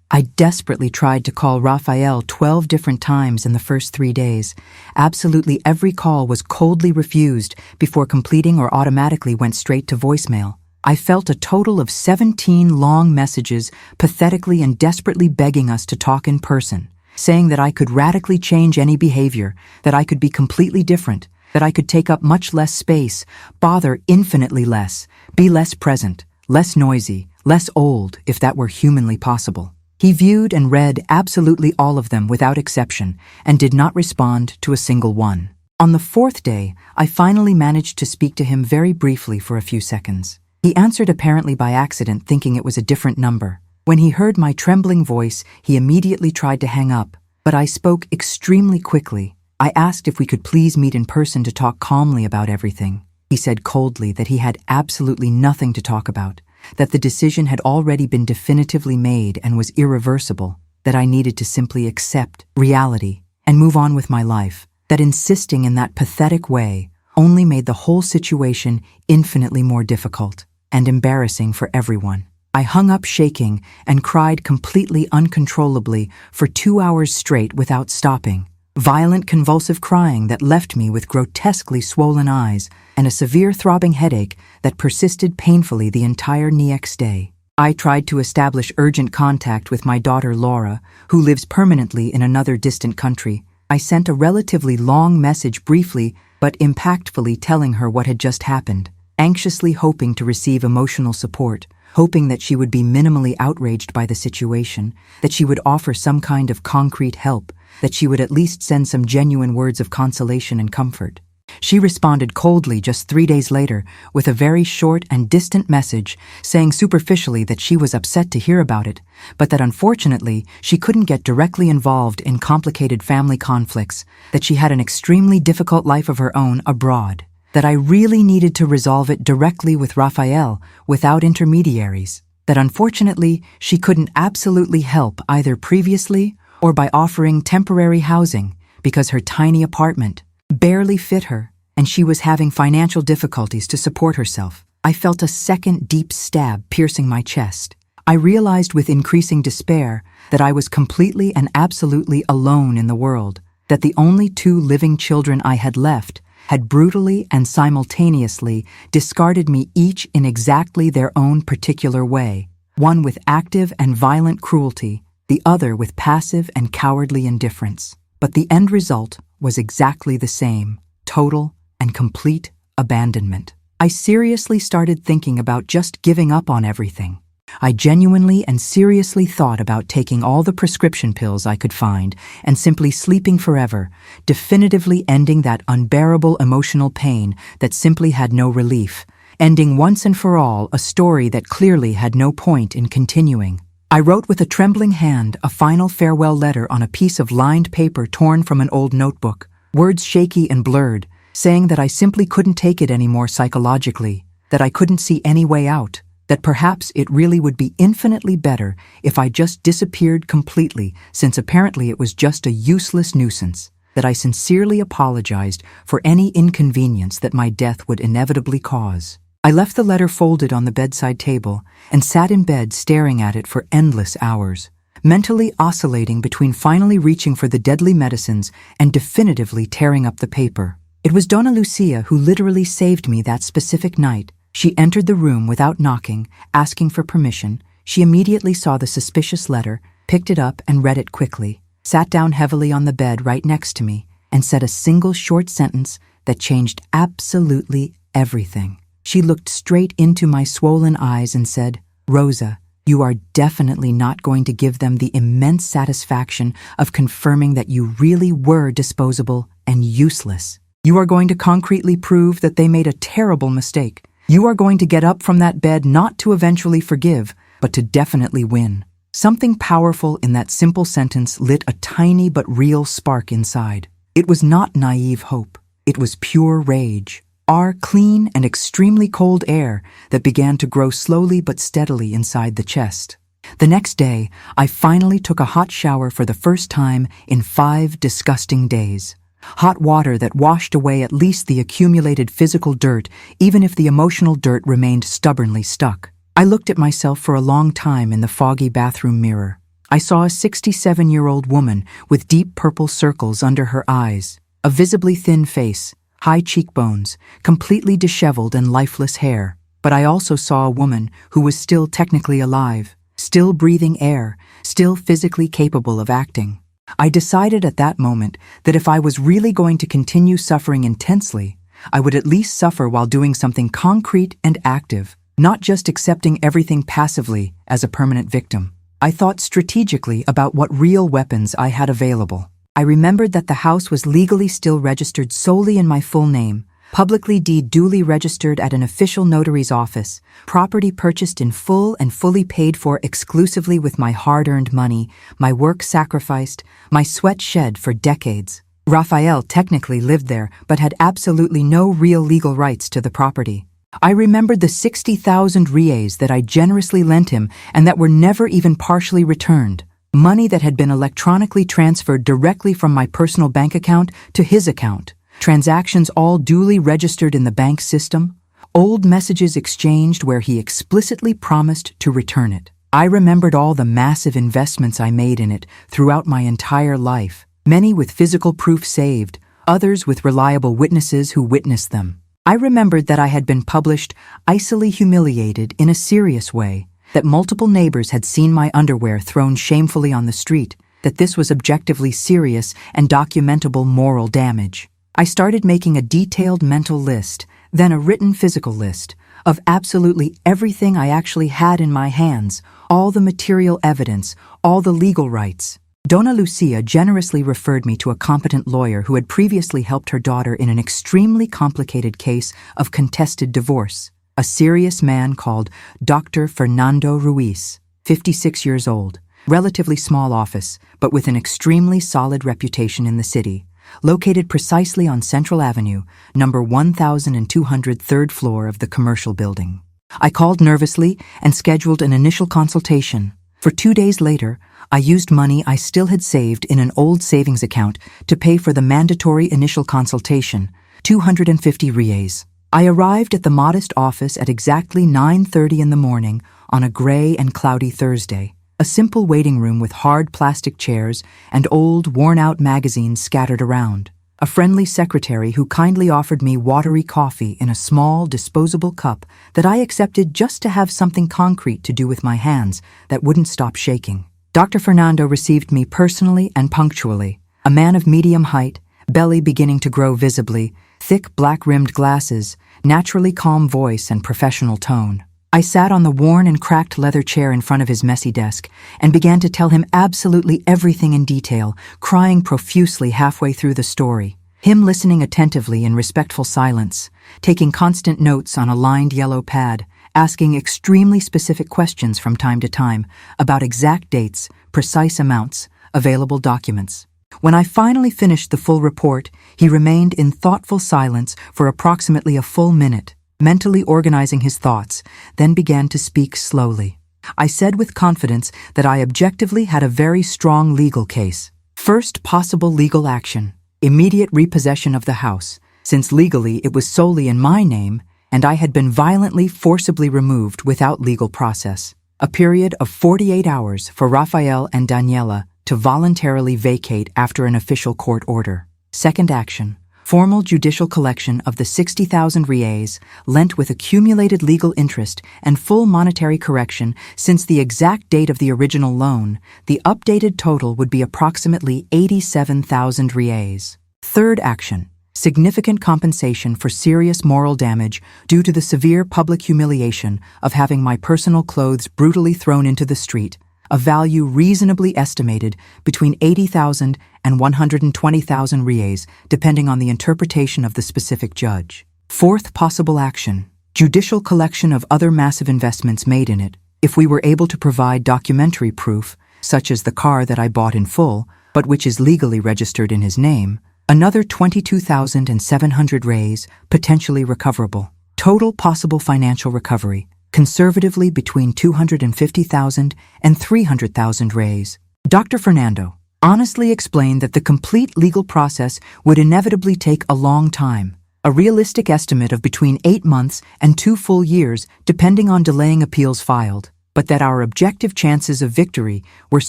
I desperately tried to call Raphael 12 different times in the first 3 days. Absolutely every call was coldly refused before completing or automatically went straight to voicemail. I felt a total of 17 long messages pathetically and desperately begging us to talk in person, saying that I could radically change any behavior, that I could be completely different, that I could take up much less space, bother infinitely less, be less present, less noisy, less old, if that were humanly possible. He viewed and read absolutely all of them without exception and did not respond to a single one. On the 4th day, I finally managed to speak to him very briefly for a few seconds. He answered apparently by accident, thinking it was a different number. When he heard my trembling voice, he immediately tried to hang up, but I spoke extremely quickly. I asked if we could please meet in person to talk calmly about everything. He said coldly that he had absolutely nothing to talk about, that the decision had already been definitively made and was irreversible, that I needed to simply accept reality and move on with my life, that insisting in that pathetic way only made the whole situation infinitely more difficult and embarrassing for everyone. I hung up shaking and cried completely uncontrollably for 2 hours straight without stopping. Violent convulsive crying that left me with grotesquely swollen eyes and a severe throbbing headache that persisted painfully the entire next day. I tried to establish urgent contact with my daughter Laura, who lives permanently in another distant country. I sent a relatively long message briefly but impactfully telling her what had just happened, anxiously hoping to receive emotional support, hoping that she would be minimally outraged by the situation, that she would offer some kind of concrete help, that she would at least send some genuine words of consolation and comfort. She responded coldly just 3 days later with a very short and distant message saying superficially that she was upset to hear about it, but that unfortunately she couldn't get directly involved in complicated family conflicts, that she had an extremely difficult life of her own abroad, that I really needed to resolve it directly with Raphael without intermediaries, that unfortunately she couldn't absolutely help either previously or by offering temporary housing because her tiny apartment barely fit her, and she was having financial difficulties to support herself. I felt a second deep stab piercing my chest. I realized with increasing despair that I was completely and absolutely alone in the world, that the only 2 living children I had left had brutally and simultaneously discarded me, each in exactly their own particular way, one with active and violent cruelty, the other with passive and cowardly indifference. But the end result was exactly the same: total and complete abandonment. I seriously started thinking about just giving up on everything. I genuinely and seriously thought about taking all the prescription pills I could find and simply sleeping forever, definitively ending that unbearable emotional pain that simply had no relief, ending once and for all a story that clearly had no point in continuing. I wrote with a trembling hand a final farewell letter on a piece of lined paper torn from an old notebook, words shaky and blurred, saying that I simply couldn't take it anymore psychologically, that I couldn't see any way out, that perhaps it really would be infinitely better if I just disappeared completely, since apparently it was just a useless nuisance, that I sincerely apologized for any inconvenience that my death would inevitably cause. I left the letter folded on the bedside table and sat in bed staring at it for endless hours, mentally oscillating between finally reaching for the deadly medicines and definitively tearing up the paper. It was Donna Lucia who literally saved me that specific night. She entered the room without knocking, asking for permission. She immediately saw the suspicious letter, picked it up and read it quickly, sat down heavily on the bed right next to me, and said a single short sentence that changed absolutely everything. She looked straight into my swollen eyes and said, "Rosa, you are definitely not going to give them the immense satisfaction of confirming that you really were disposable and useless. You are going to concretely prove that they made a terrible mistake. You are going to get up from that bed not to eventually forgive, but to definitely win." Something powerful in that simple sentence lit a tiny but real spark inside. It was not naive hope. It was pure rage. Our clean and extremely cold air that began to grow slowly but steadily inside the chest. The next day, I finally took a hot shower for the first time in 5 disgusting days. Hot water that washed away at least the accumulated physical dirt, even if the emotional dirt remained stubbornly stuck. I looked at myself for a long time in the foggy bathroom mirror. I saw a 67-year-old woman with deep purple circles under her eyes, a visibly thin face, high cheekbones, completely disheveled and lifeless hair. But I also saw a woman who was still technically alive, still breathing air, still physically capable of acting. I decided at that moment that if I was really going to continue suffering intensely, I would at least suffer while doing something concrete and active, not just accepting everything passively as a permanent victim. I thought strategically about what real weapons I had available. I remembered that the house was legally still registered solely in my full name, publicly duly registered at an official notary's office, property purchased in full and fully paid for exclusively with my hard-earned money, my work sacrificed, my sweat shed for decades. Raphael technically lived there, but had absolutely no real legal rights to the property. I remembered the 60,000 reais that I generously lent him and that were never even partially returned. Money that had been electronically transferred directly from my personal bank account to his account. Transactions all duly registered in the bank system. Old messages exchanged where he explicitly promised to return it. I remembered all the massive investments I made in it throughout my entire life, many with physical proof saved, others with reliable witnesses who witnessed them. I remembered that I had been published icily humiliated in a serious way, that multiple neighbors had seen my underwear thrown shamefully on the street, that this was objectively serious and documentable moral damage. I started making a detailed mental list, then a written physical list, of absolutely everything I actually had in my hands, all the material evidence, all the legal rights. Donna Lucia generously referred me to a competent lawyer who had previously helped her daughter in an extremely complicated case of contested divorce, a serious man called Dr. Fernando Ruiz, 56 years old, relatively small office, but with an extremely solid reputation in the city, located precisely on Central Avenue, number 1200 third floor of the commercial building. I called nervously and scheduled an initial consultation. For 2 days later, I used money I still had saved in an old savings account to pay for the mandatory initial consultation, 250 reais. I arrived at the modest office at exactly 9:30 in the morning on a gray and cloudy Thursday. A simple waiting room with hard plastic chairs and old, worn-out magazines scattered around. A friendly secretary who kindly offered me watery coffee in a small, disposable cup that I accepted just to have something concrete to do with my hands that wouldn't stop shaking. Dr. Fernando received me personally and punctually. A man of medium height, belly beginning to grow visibly, thick black-rimmed glasses, naturally calm voice and professional tone. I sat on the worn and cracked leather chair in front of his messy desk and began to tell him absolutely everything in detail, crying profusely halfway through the story. Him listening attentively in respectful silence, taking constant notes on a lined yellow pad, asking extremely specific questions from time to time about exact dates, precise amounts, available documents. When I finally finished the full report, he remained in thoughtful silence for approximately a full minute, mentally organizing his thoughts, then began to speak slowly. I said with confidence that I objectively had a very strong legal case. First possible legal action: immediate repossession of the house, since legally it was solely in my name and I had been violently, forcibly removed without legal process. A period of 48 hours for Rafael and Daniela to voluntarily vacate after an official court order. Second action: formal judicial collection of the 60,000 reais lent with accumulated legal interest and full monetary correction since the exact date of the original loan. The updated total would be approximately 87,000 reais. Third action: significant compensation for serious moral damage due to the severe public humiliation of having my personal clothes brutally thrown into the street, a value reasonably estimated between 80,000 and 120,000 reais, depending on the interpretation of the specific judge. Fourth possible action: judicial collection of other massive investments made in it, if we were able to provide documentary proof, such as the car that I bought in full, but which is legally registered in his name, another 22,700 reais, potentially recoverable. Total possible financial recovery, conservatively between 250,000 and 300,000 reais. Dr. Fernando honestly explained that the complete legal process would inevitably take a long time, a realistic estimate of between 8 months and 2 full years depending on delaying appeals filed, but that our objective chances of victory were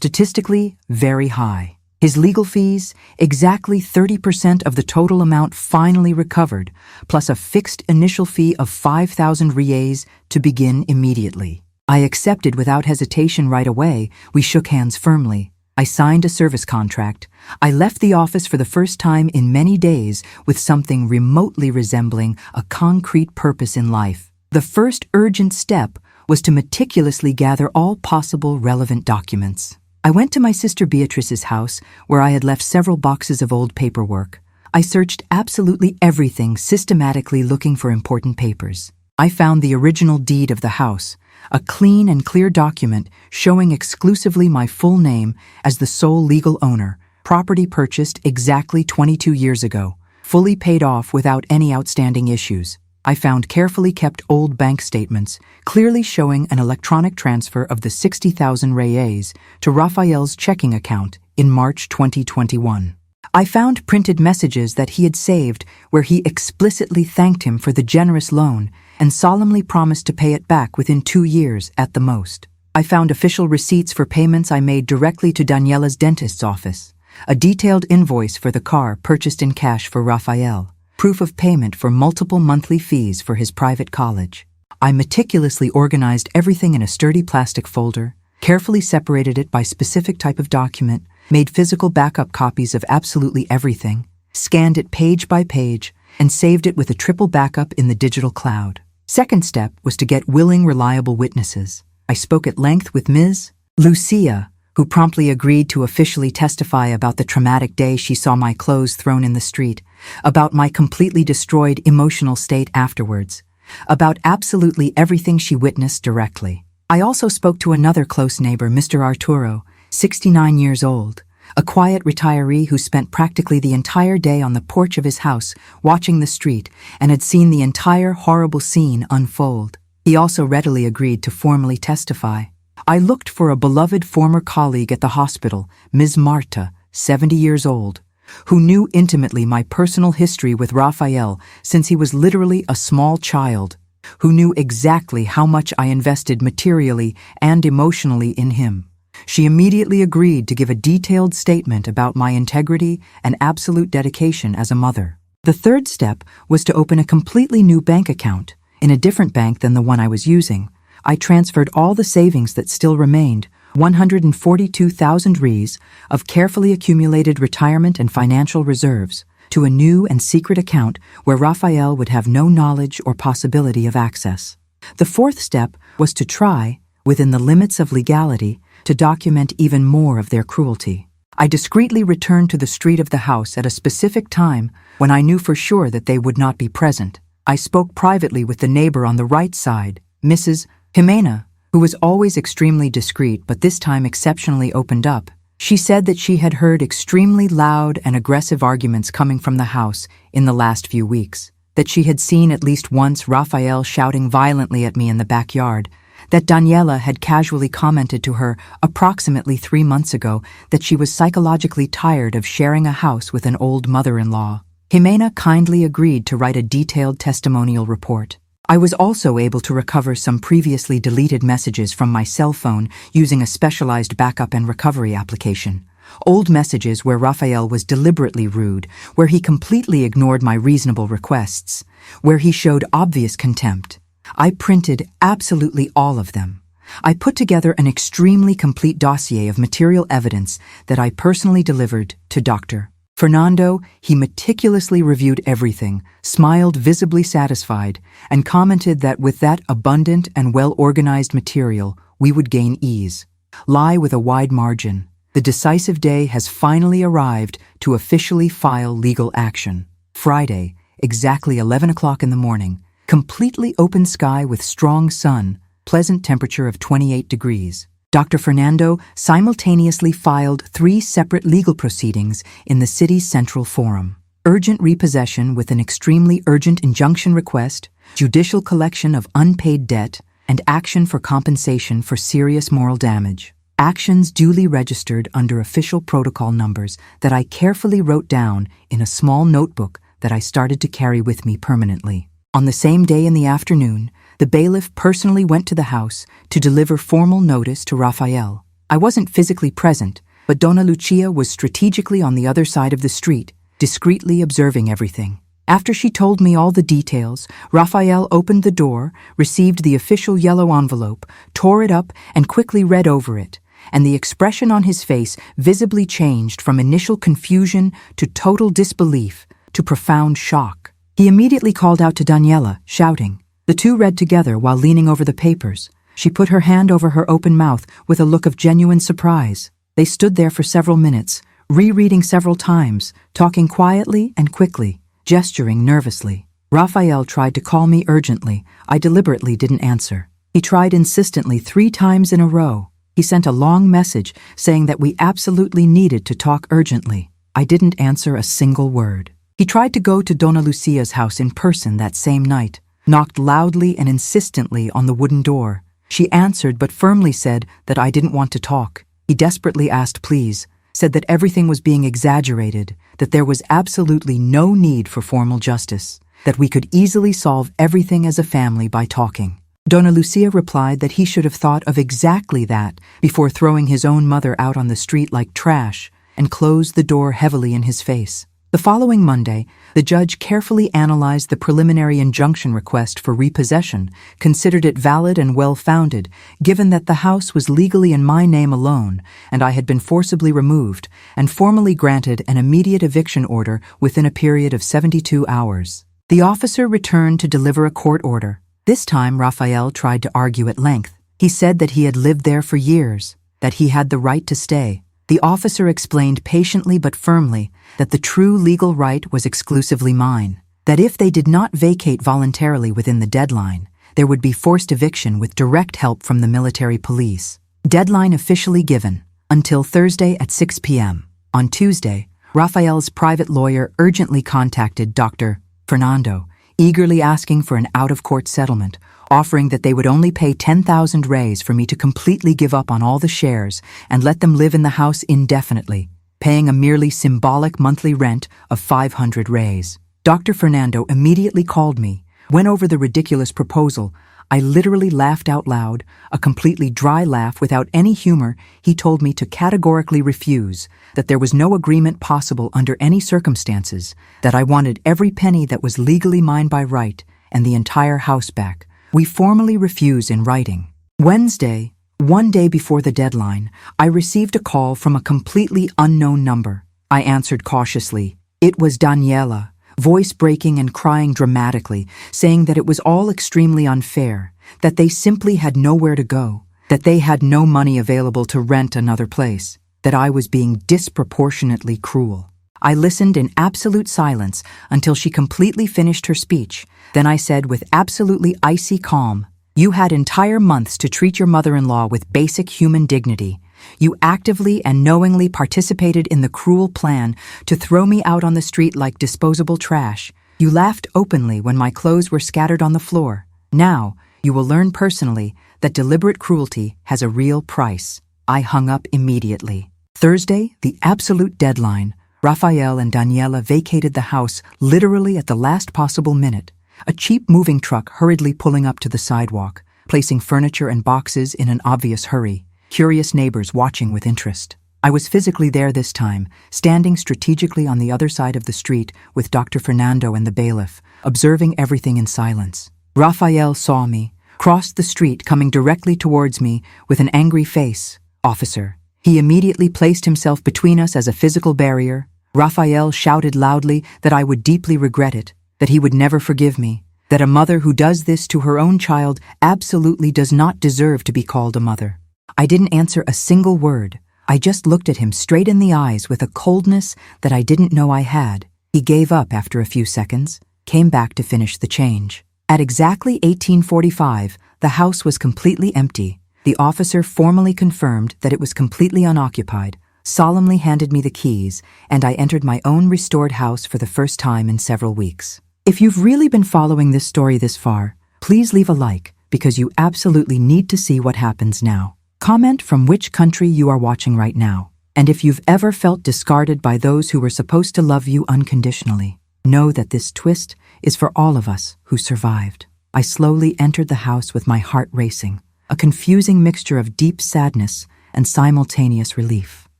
statistically very high. His legal fees, exactly 30% of the total amount finally recovered, plus a fixed initial fee of 5,000 reais to begin immediately. I accepted without hesitation right away. We shook hands firmly. I signed a service contract. I left the office for the first time in many days with something remotely resembling a concrete purpose in life. The first urgent step was to meticulously gather all possible relevant documents. I went to my sister Beatrice's house, where I had left several boxes of old paperwork. I searched absolutely everything systematically looking for important papers. I found the original deed of the house, a clean and clear document showing exclusively my full name as the sole legal owner, property purchased exactly 22 years ago, fully paid off without any outstanding issues. I found carefully kept old bank statements, clearly showing an electronic transfer of the 60,000 reais to Rafael's checking account in March 2021. I found printed messages that he had saved where he explicitly thanked him for the generous loan and solemnly promised to pay it back within 2 years at the most. I found official receipts for payments I made directly to Daniela's dentist's office, a detailed invoice for the car purchased in cash for Rafael, proof of payment for multiple monthly fees for his private college. I meticulously organized everything in a sturdy plastic folder, carefully separated it by specific type of document, made physical backup copies of absolutely everything, scanned it page by page, and saved it with a triple backup in the digital cloud. Second step was to get willing, reliable witnesses. I spoke at length with Ms. Lucia, who promptly agreed to officially testify about the traumatic day she saw my clothes thrown in the street, about my completely destroyed emotional state afterwards, about absolutely everything she witnessed directly. I also spoke to another close neighbor, Mr. Arturo, 69 years old, a quiet retiree who spent practically the entire day on the porch of his house watching the street and had seen the entire horrible scene unfold. He also readily agreed to formally testify. I looked for a beloved former colleague at the hospital, Ms. Marta, 70 years old, who knew intimately my personal history with Rafael since he was literally a small child, who knew exactly how much I invested materially and emotionally in him. She immediately agreed to give a detailed statement about my integrity and absolute dedication as a mother. The third step was to open a completely new bank account, in a different bank than the one I was using. I transferred all the savings that still remained, 142,000 reais of carefully accumulated retirement and financial reserves, to a new and secret account where Rafael would have no knowledge or possibility of access. The fourth step was to try, within the limits of legality, to document even more of their cruelty. I discreetly returned to the street of the house at a specific time when I knew for sure that they would not be present. I spoke privately with the neighbor on the right side, Mrs. Jimena, who was always extremely discreet but this time exceptionally opened up. She said that she had heard extremely loud and aggressive arguments coming from the house in the last few weeks, that she had seen at least once Rafael shouting violently at me in the backyard, that Daniela had casually commented to her approximately 3 months ago that she was psychologically tired of sharing a house with an old mother-in-law. Jimena kindly agreed to write a detailed testimonial report. I was also able to recover some previously deleted messages from my cell phone using a specialized backup and recovery application. Old messages where Rafael was deliberately rude, where he completely ignored my reasonable requests, where he showed obvious contempt. I printed absolutely all of them. I put together an extremely complete dossier of material evidence that I personally delivered to Dr. Fernando. He meticulously reviewed everything, smiled visibly satisfied, and commented that with that abundant and well-organized material, we would gain ease. Lie with a wide margin. The decisive day has finally arrived to officially file legal action. Friday, exactly 11 o'clock in the morning, completely open sky with strong sun, pleasant temperature of 28 degrees. Dr. Fernando simultaneously filed 3 separate legal proceedings in the city's central forum. Urgent repossession with an extremely urgent injunction request, judicial collection of unpaid debt, and action for compensation for serious moral damage. Actions duly registered under official protocol numbers that I carefully wrote down in a small notebook that I started to carry with me permanently. On the same day in the afternoon, the bailiff personally went to the house to deliver formal notice to Rafael. I wasn't physically present, but Dona Lucia was strategically on the other side of the street, discreetly observing everything. After she told me all the details, Rafael opened the door, received the official yellow envelope, tore it up, and quickly read over it, and the expression on his face visibly changed from initial confusion to total disbelief to profound shock. He immediately called out to Daniela, shouting. The two read together while leaning over the papers. She put her hand over her open mouth with a look of genuine surprise. They stood there for several minutes, rereading several times, talking quietly and quickly, gesturing nervously. Rafael tried to call me urgently. I deliberately didn't answer. He tried insistently 3 times in a row. He sent a long message saying that we absolutely needed to talk urgently. I didn't answer a single word. He tried to go to Dona Lucia's house in person that same night, knocked loudly and insistently on the wooden door. She answered but firmly said that I didn't want to talk. He desperately asked please, said that everything was being exaggerated, that there was absolutely no need for formal justice, that we could easily solve everything as a family by talking. Dona Lucia replied that he should have thought of exactly that before throwing his own mother out on the street like trash and closed the door heavily in his face. The following Monday, the judge carefully analyzed the preliminary injunction request for repossession, considered it valid and well-founded, given that the house was legally in my name alone and I had been forcibly removed, and formally granted an immediate eviction order within a period of 72 hours. The officer returned to deliver a court order. This time, Rafael tried to argue at length. He said that he had lived there for years, that he had the right to stay. The officer explained patiently but firmly that the true legal right was exclusively mine, that if they did not vacate voluntarily within the deadline, there would be forced eviction with direct help from the military police. Deadline officially given, until Thursday at 6 p.m. On Tuesday, Rafael's private lawyer urgently contacted Dr. Fernando, eagerly asking for an out-of-court settlement, offering that they would only pay 10,000 reis for me to completely give up on all the shares and let them live in the house indefinitely, paying a merely symbolic monthly rent of 500 reis. Dr. Fernando immediately called me, went over the ridiculous proposal. I literally laughed out loud, a completely dry laugh without any humor. He told me to categorically refuse, that there was no agreement possible under any circumstances, that I wanted every penny that was legally mine by right and the entire house back. We formally refuse in writing. Wednesday, one day before the deadline, I received a call from a completely unknown number. I answered cautiously. It was Daniela, voice breaking and crying dramatically, saying that it was all extremely unfair, that they simply had nowhere to go, that they had no money available to rent another place, that I was being disproportionately cruel. I listened in absolute silence until she completely finished her speech. Then I said with absolutely icy calm, "You had entire months to treat your mother-in-law with basic human dignity. You actively and knowingly participated in the cruel plan to throw me out on the street like disposable trash. You laughed openly when my clothes were scattered on the floor. Now, you will learn personally that deliberate cruelty has a real price." I hung up immediately. Thursday, the absolute deadline, Rafael and Daniela vacated the house literally at the last possible minute. A cheap moving truck hurriedly pulling up to the sidewalk, placing furniture and boxes in an obvious hurry. Curious neighbors watching with interest. I was physically there this time, standing strategically on the other side of the street with Dr. Fernando and the bailiff, observing everything in silence. Rafael saw me, crossed the street coming directly towards me with an angry face. "Officer." He immediately placed himself between us as a physical barrier. Rafael shouted loudly that I would deeply regret it, that he would never forgive me, that a mother who does this to her own child absolutely does not deserve to be called a mother. I didn't answer a single word. I just looked at him straight in the eyes with a coldness that I didn't know I had. He gave up after a few seconds, came back to finish the change. At exactly 18:45, the house was completely empty. The officer formally confirmed that it was completely unoccupied, solemnly handed me the keys, and I entered my own restored house for the first time in several weeks. If you've really been following this story this far, please leave a like, because you absolutely need to see what happens now. Comment from which country you are watching right now. And if you've ever felt discarded by those who were supposed to love you unconditionally, know that this twist is for all of us who survived. I slowly entered the house with my heart racing, a confusing mixture of deep sadness and simultaneous relief.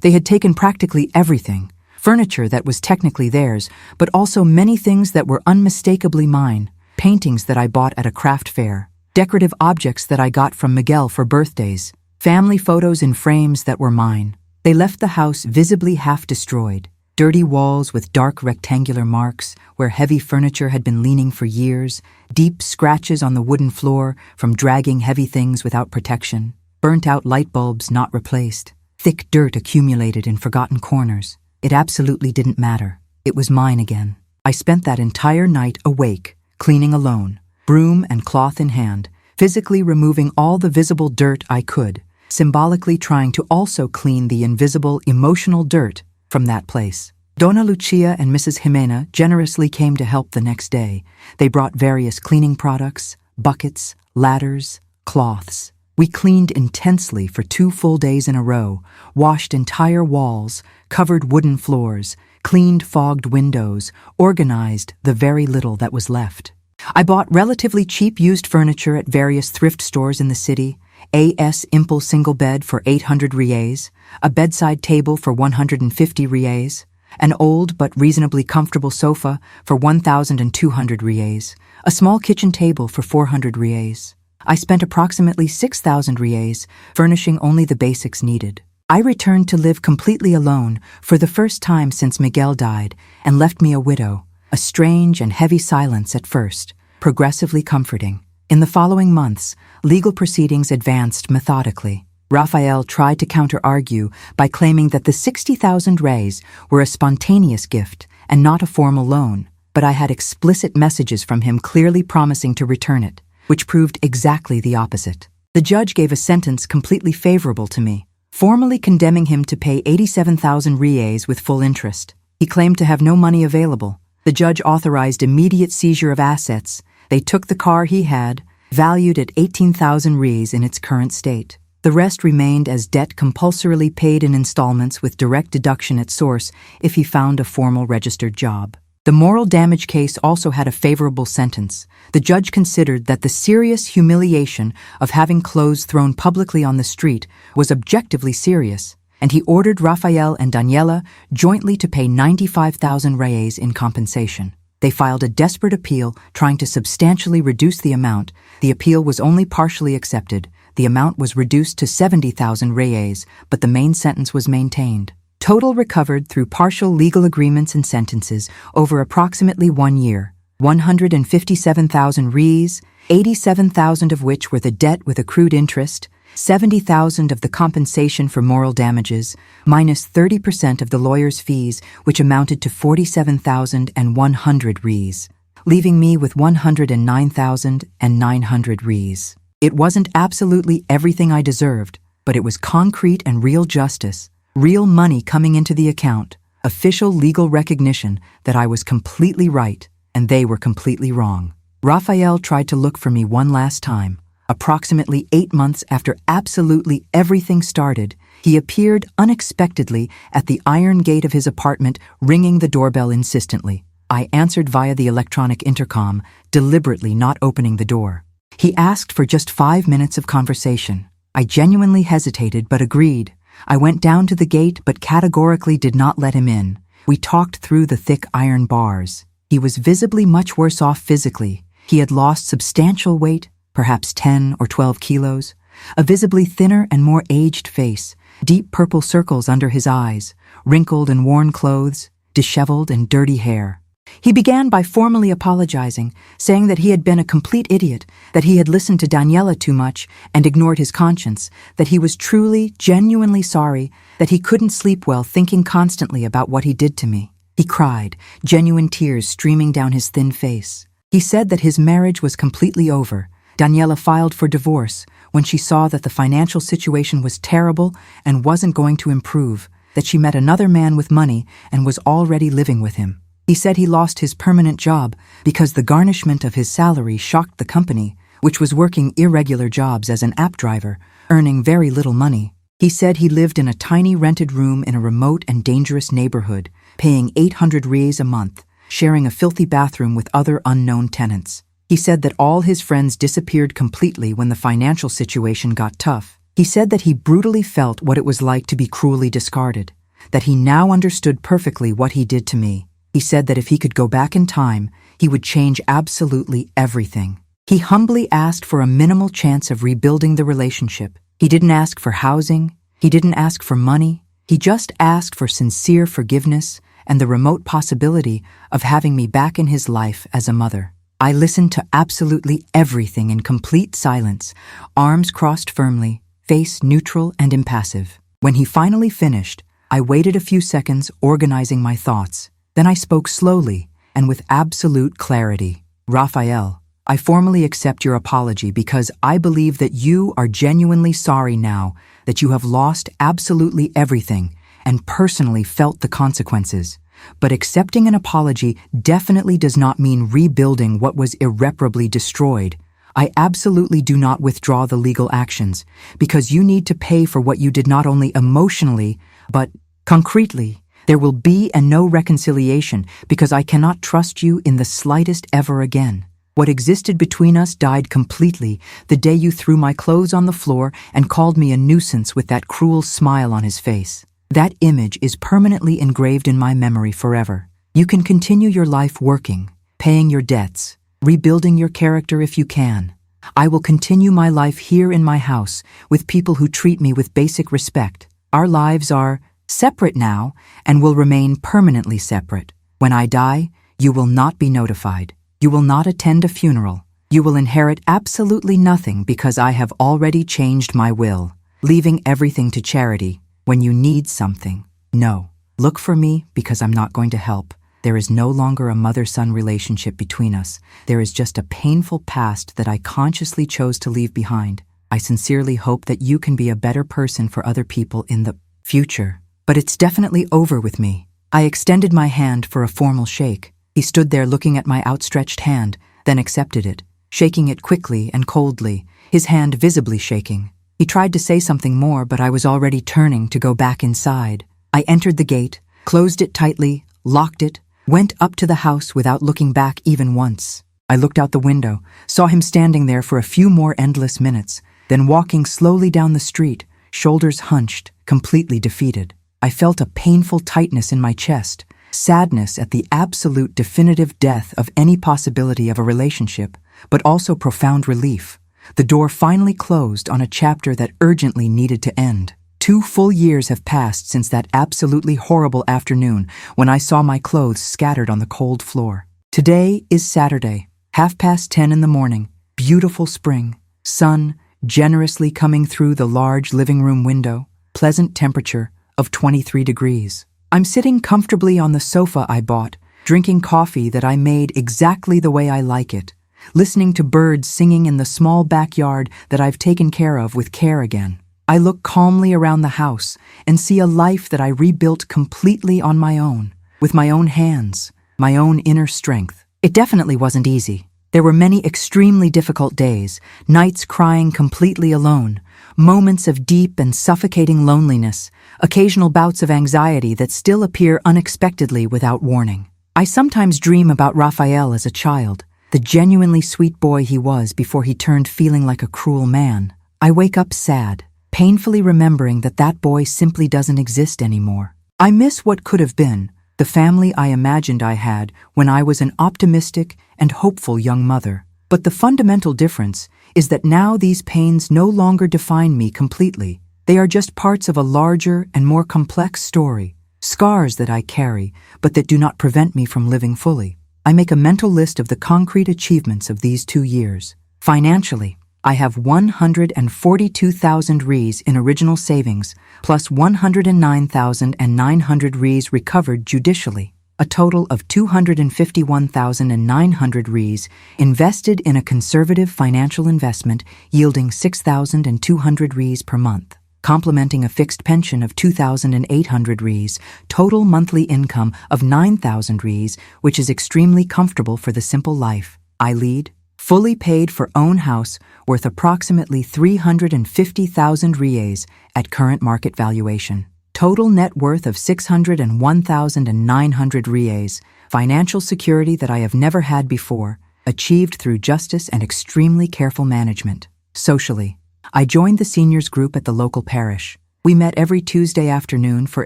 They had taken practically everything, furniture that was technically theirs, but also many things that were unmistakably mine, paintings that I bought at a craft fair, decorative objects that I got from Miguel for birthdays, family photos in frames that were mine. They left the house visibly half destroyed, dirty walls with dark rectangular marks where heavy furniture had been leaning for years, deep scratches on the wooden floor from dragging heavy things without protection, burnt-out light bulbs not replaced, thick dirt accumulated in forgotten corners. It absolutely didn't matter. It was mine again. I spent that entire night awake, cleaning alone, broom and cloth in hand, physically removing all the visible dirt I could, symbolically trying to also clean the invisible emotional dirt from that place. Dona Lucia and Mrs. Jimena generously came to help the next day. They brought various cleaning products, buckets, ladders, cloths. We cleaned intensely for 2 full days in a row, washed entire walls, covered wooden floors, cleaned fogged windows, organized the very little that was left. I bought relatively cheap used furniture at various thrift stores in the city, A.S. Impel single bed for 800 reais, a bedside table for 150 reais, an old but reasonably comfortable sofa for 1,200 reais, a small kitchen table for 400 reais. I spent approximately 6,000 reais, furnishing only the basics needed. I returned to live completely alone for the first time since Miguel died and left me a widow, a strange and heavy silence at first, progressively comforting. In the following months, legal proceedings advanced methodically. Raphael tried to counter-argue by claiming that the 60,000 reis were a spontaneous gift and not a formal loan, but I had explicit messages from him clearly promising to return it, which proved exactly the opposite. The judge gave a sentence completely favorable to me, formally condemning him to pay 87,000 reis with full interest. He claimed to have no money available. The judge authorized immediate seizure of assets. They took the car he had, valued at 18,000 reis in its current state. The rest remained as debt compulsorily paid in installments with direct deduction at source if he found a formal registered job. The moral damage case also had a favorable sentence. The judge considered that the serious humiliation of having clothes thrown publicly on the street was objectively serious, and he ordered Raphael and Daniela jointly to pay 95,000 reis in compensation. They filed a desperate appeal trying to substantially reduce the amount. The appeal was only partially accepted. The amount was reduced to 70,000 reis, but the main sentence was maintained. Total recovered through partial legal agreements and sentences over approximately 1 year. 157,000 reis, 87,000 of which were the debt with accrued interest, 70,000 of the compensation for moral damages, minus 30% of the lawyer's fees, which amounted to 47,100 reis, leaving me with 109,900 reis. It wasn't absolutely everything I deserved, but it was concrete and real justice, real money coming into the account, official legal recognition that I was completely right and they were completely wrong. Raphael tried to look for me one last time. Approximately 8 months after absolutely everything started, he appeared unexpectedly at the iron gate of his apartment, ringing the doorbell insistently. I answered via the electronic intercom, deliberately not opening the door. He asked for just 5 minutes of conversation. I genuinely hesitated but agreed. I went down to the gate but categorically did not let him in. We talked through the thick iron bars. He was visibly much worse off physically. He had lost substantial weight, perhaps 10 or 12 kilos, a visibly thinner and more aged face, deep purple circles under his eyes, wrinkled and worn clothes, disheveled and dirty hair. He began by formally apologizing, saying that he had been a complete idiot, that he had listened to Daniela too much and ignored his conscience, that he was truly, genuinely sorry, that he couldn't sleep well thinking constantly about what he did to me. He cried, genuine tears streaming down his thin face. He said that his marriage was completely over. Daniela filed for divorce when she saw that the financial situation was terrible and wasn't going to improve, that she met another man with money and was already living with him. He said he lost his permanent job because the garnishment of his salary shocked the company, which was working irregular jobs as an app driver, earning very little money. He said he lived in a tiny rented room in a remote and dangerous neighborhood, paying 800 reis a month, sharing a filthy bathroom with other unknown tenants. He said that all his friends disappeared completely when the financial situation got tough. He said that he brutally felt what it was like to be cruelly discarded, that he now understood perfectly what he did to me. He said that if he could go back in time, he would change absolutely everything. He humbly asked for a minimal chance of rebuilding the relationship. He didn't ask for housing. He didn't ask for money. He just asked for sincere forgiveness and the remote possibility of having me back in his life as a mother. I listened to absolutely everything in complete silence, arms crossed firmly, face neutral and impassive. When he finally finished, I waited a few seconds, organizing my thoughts. Then I spoke slowly and with absolute clarity. Raphael, I formally accept your apology because I believe that you are genuinely sorry now that you have lost absolutely everything and personally felt the consequences. But accepting an apology definitely does not mean rebuilding what was irreparably destroyed. I absolutely do not withdraw the legal actions because you need to pay for what you did not only emotionally, but concretely. There will be no reconciliation because I cannot trust you in the slightest ever again. What existed between us died completely the day you threw my clothes on the floor and called me a nuisance with that cruel smile on his face. That image is permanently engraved in my memory forever. You can continue your life working, paying your debts, rebuilding your character if you can. I will continue my life here in my house with people who treat me with basic respect. Our lives are separate now and will remain permanently separate. When I die, you will not be notified. You will not attend a funeral. You will inherit absolutely nothing because I have already changed my will. leaving everything to charity. When you need something, no. Look for me because I'm not going to help. There is no longer a mother-son relationship between us. There is just a painful past that I consciously chose to leave behind. I sincerely hope that you can be a better person for other people in the future. But it's definitely over with me. I extended my hand for a formal shake. He stood there looking at my outstretched hand, then accepted it, shaking it quickly and coldly, his hand visibly shaking. He tried to say something more, but I was already turning to go back inside. I entered the gate, closed it tightly, locked it, went up to the house without looking back even once. I looked out the window, saw him standing there for a few more endless minutes, then walking slowly down the street, shoulders hunched, completely defeated. I felt a painful tightness in my chest, sadness at the absolute definitive death of any possibility of a relationship, but also profound relief. The door finally closed on a chapter that urgently needed to end. 2 full years have passed since that absolutely horrible afternoon when I saw my clothes scattered on the cold floor. Today is Saturday, 10:30 in the morning, beautiful spring, sun generously coming through the large living room window, pleasant temperature of 23 degrees. I'm sitting comfortably on the sofa I bought, drinking coffee that I made exactly the way I like it, listening to birds singing in the small backyard that I've taken care of with care again. I look calmly around the house and see a life that I rebuilt completely on my own, with my own hands, my own inner strength. It definitely wasn't easy. There were many extremely difficult days, nights crying completely alone, moments of deep and suffocating loneliness, occasional bouts of anxiety that still appear unexpectedly without warning. I sometimes dream about Raphael as a child, the genuinely sweet boy he was before he turned feeling like a cruel man. I wake up sad, painfully remembering that that boy simply doesn't exist anymore. I miss what could have been, the family I imagined I had when I was an optimistic and hopeful young mother. But the fundamental difference is that now these pains no longer define me completely. They are just parts of a larger and more complex story, scars that I carry, but that do not prevent me from living fully. I make a mental list of the concrete achievements of these 2 years. Financially, I have 142,000 Rs in original savings, plus 109,900 Rs recovered judicially. A total of 251,900 Rs invested in a conservative financial investment yielding 6,200 Rs per month, complementing a fixed pension of 2,800 Rs, total monthly income of 9,000 Rs, which is extremely comfortable for the simple life I lead. Fully paid for own house worth approximately 350,000 Rs at current market valuation. Total net worth of 601,900 Rs, financial security that I have never had before, achieved through justice and extremely careful management. Socially, I joined the seniors group at the local parish. We met every Tuesday afternoon for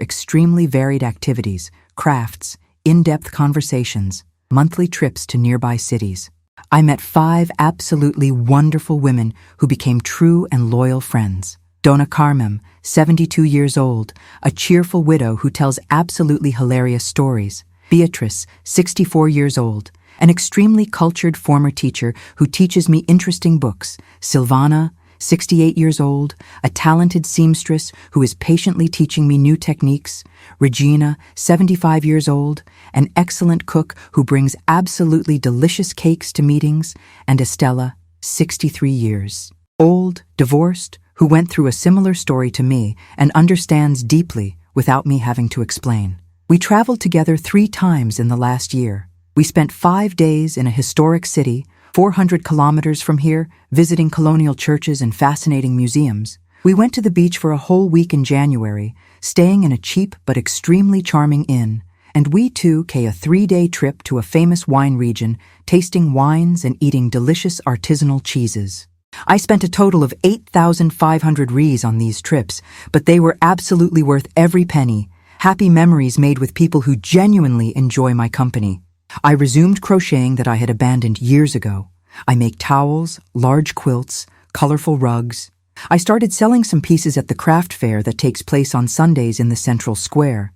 extremely varied activities, crafts, in-depth conversations, monthly trips to nearby cities. I met 5 absolutely wonderful women who became true and loyal friends. Donna Carmem, 72 years old, a cheerful widow who tells absolutely hilarious stories. Beatrice, 64 years old, an extremely cultured former teacher who teaches me interesting books. Silvana, 68 years old, a talented seamstress who is patiently teaching me new techniques. Regina, 75 years old, an excellent cook who brings absolutely delicious cakes to meetings. And Estella, 63 years old, divorced, who went through a similar story to me and understands deeply without me having to explain. We traveled together 3 times in the last year. We spent 5 days in a historic city, 400 kilometers from here, visiting colonial churches and fascinating museums. We went to the beach for a whole week in January, staying in a cheap but extremely charming inn, and we too took a 3-day trip to a famous wine region, tasting wines and eating delicious artisanal cheeses. I spent a total of 8,500 Rs on these trips, but they were absolutely worth every penny. Happy memories made with people who genuinely enjoy my company. I resumed crocheting that I had abandoned years ago. I make towels, large quilts, colorful rugs. I started selling some pieces at the craft fair that takes place on Sundays in the central square.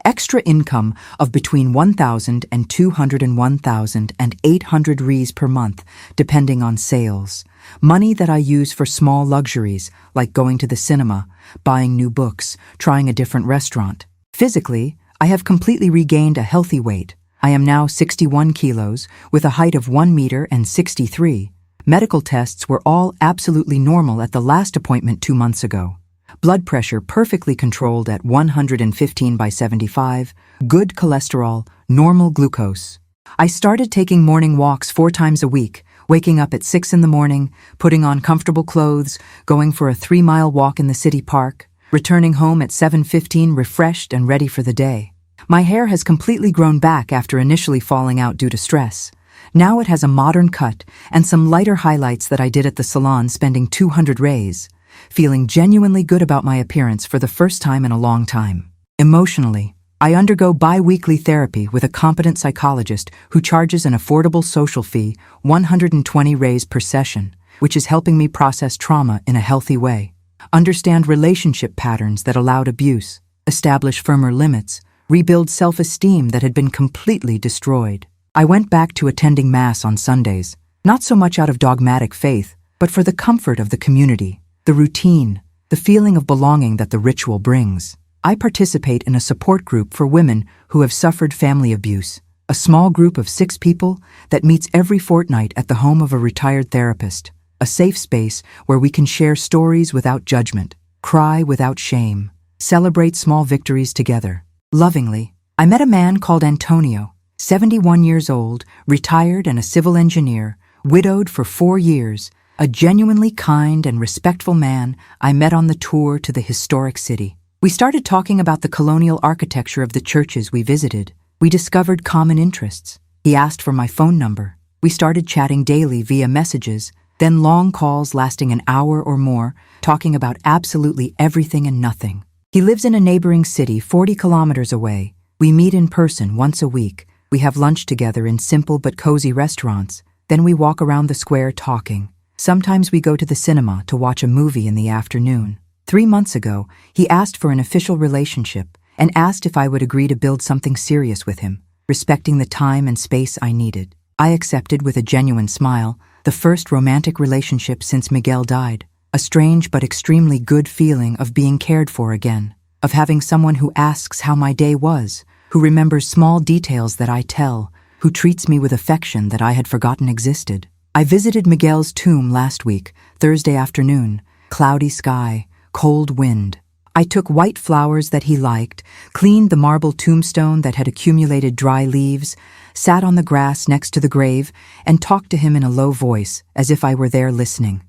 Extra income of between 1,200 and 1,800 Rs per month, depending on sales. Money that I use for small luxuries, like going to the cinema, buying new books, trying a different restaurant. Physically, I have completely regained a healthy weight. I am now 61 kilos, with a height of 1 meter and 63. Medical tests were all absolutely normal at the last appointment 2 months ago. Blood pressure perfectly controlled at 115/75, good cholesterol, normal glucose. I started taking morning walks 4 times a week, waking up at 6 in the morning, putting on comfortable clothes, going for a 3-mile walk in the city park, returning home at 7:15 refreshed and ready for the day. My hair has completely grown back after initially falling out due to stress. Now it has a modern cut and some lighter highlights that I did at the salon, spending 200 rays, feeling genuinely good about my appearance for the first time in a long time. Emotionally, I undergo bi-weekly therapy with a competent psychologist who charges an affordable social fee, 120 rays per session, which is helping me process trauma in a healthy way, understand relationship patterns that allowed abuse, establish firmer limits, rebuild self-esteem that had been completely destroyed. I went back to attending Mass on Sundays, not so much out of dogmatic faith, but for the comfort of the community, the routine, the feeling of belonging that the ritual brings. I participate in a support group for women who have suffered family abuse, a small group of 6 people that meets every fortnight at the home of a retired therapist, a safe space where we can share stories without judgment, cry without shame, celebrate small victories together. Lovingly, I met a man called Antonio, 71 years old, retired and a civil engineer, widowed for 4 years, a genuinely kind and respectful man I met on the tour to the historic city. We started talking about the colonial architecture of the churches we visited. We discovered common interests. He asked for my phone number. We started chatting daily via messages, then long calls lasting an hour or more, talking about absolutely everything and nothing. He lives in a neighboring city 40 kilometers away. We meet in person once a week. We have lunch together in simple but cozy restaurants. Then we walk around the square talking. Sometimes we go to the cinema to watch a movie in the afternoon. 3 months ago, he asked for an official relationship and asked if I would agree to build something serious with him, respecting the time and space I needed. I accepted with a genuine smile, the first romantic relationship since Miguel died. A strange but extremely good feeling of being cared for again, of having someone who asks how my day was, who remembers small details that I tell, who treats me with affection that I had forgotten existed. I visited Miguel's tomb last week, Thursday afternoon, cloudy sky, cold wind. I took white flowers that he liked, cleaned the marble tombstone that had accumulated dry leaves, sat on the grass next to the grave, and talked to him in a low voice, as if I were there listening.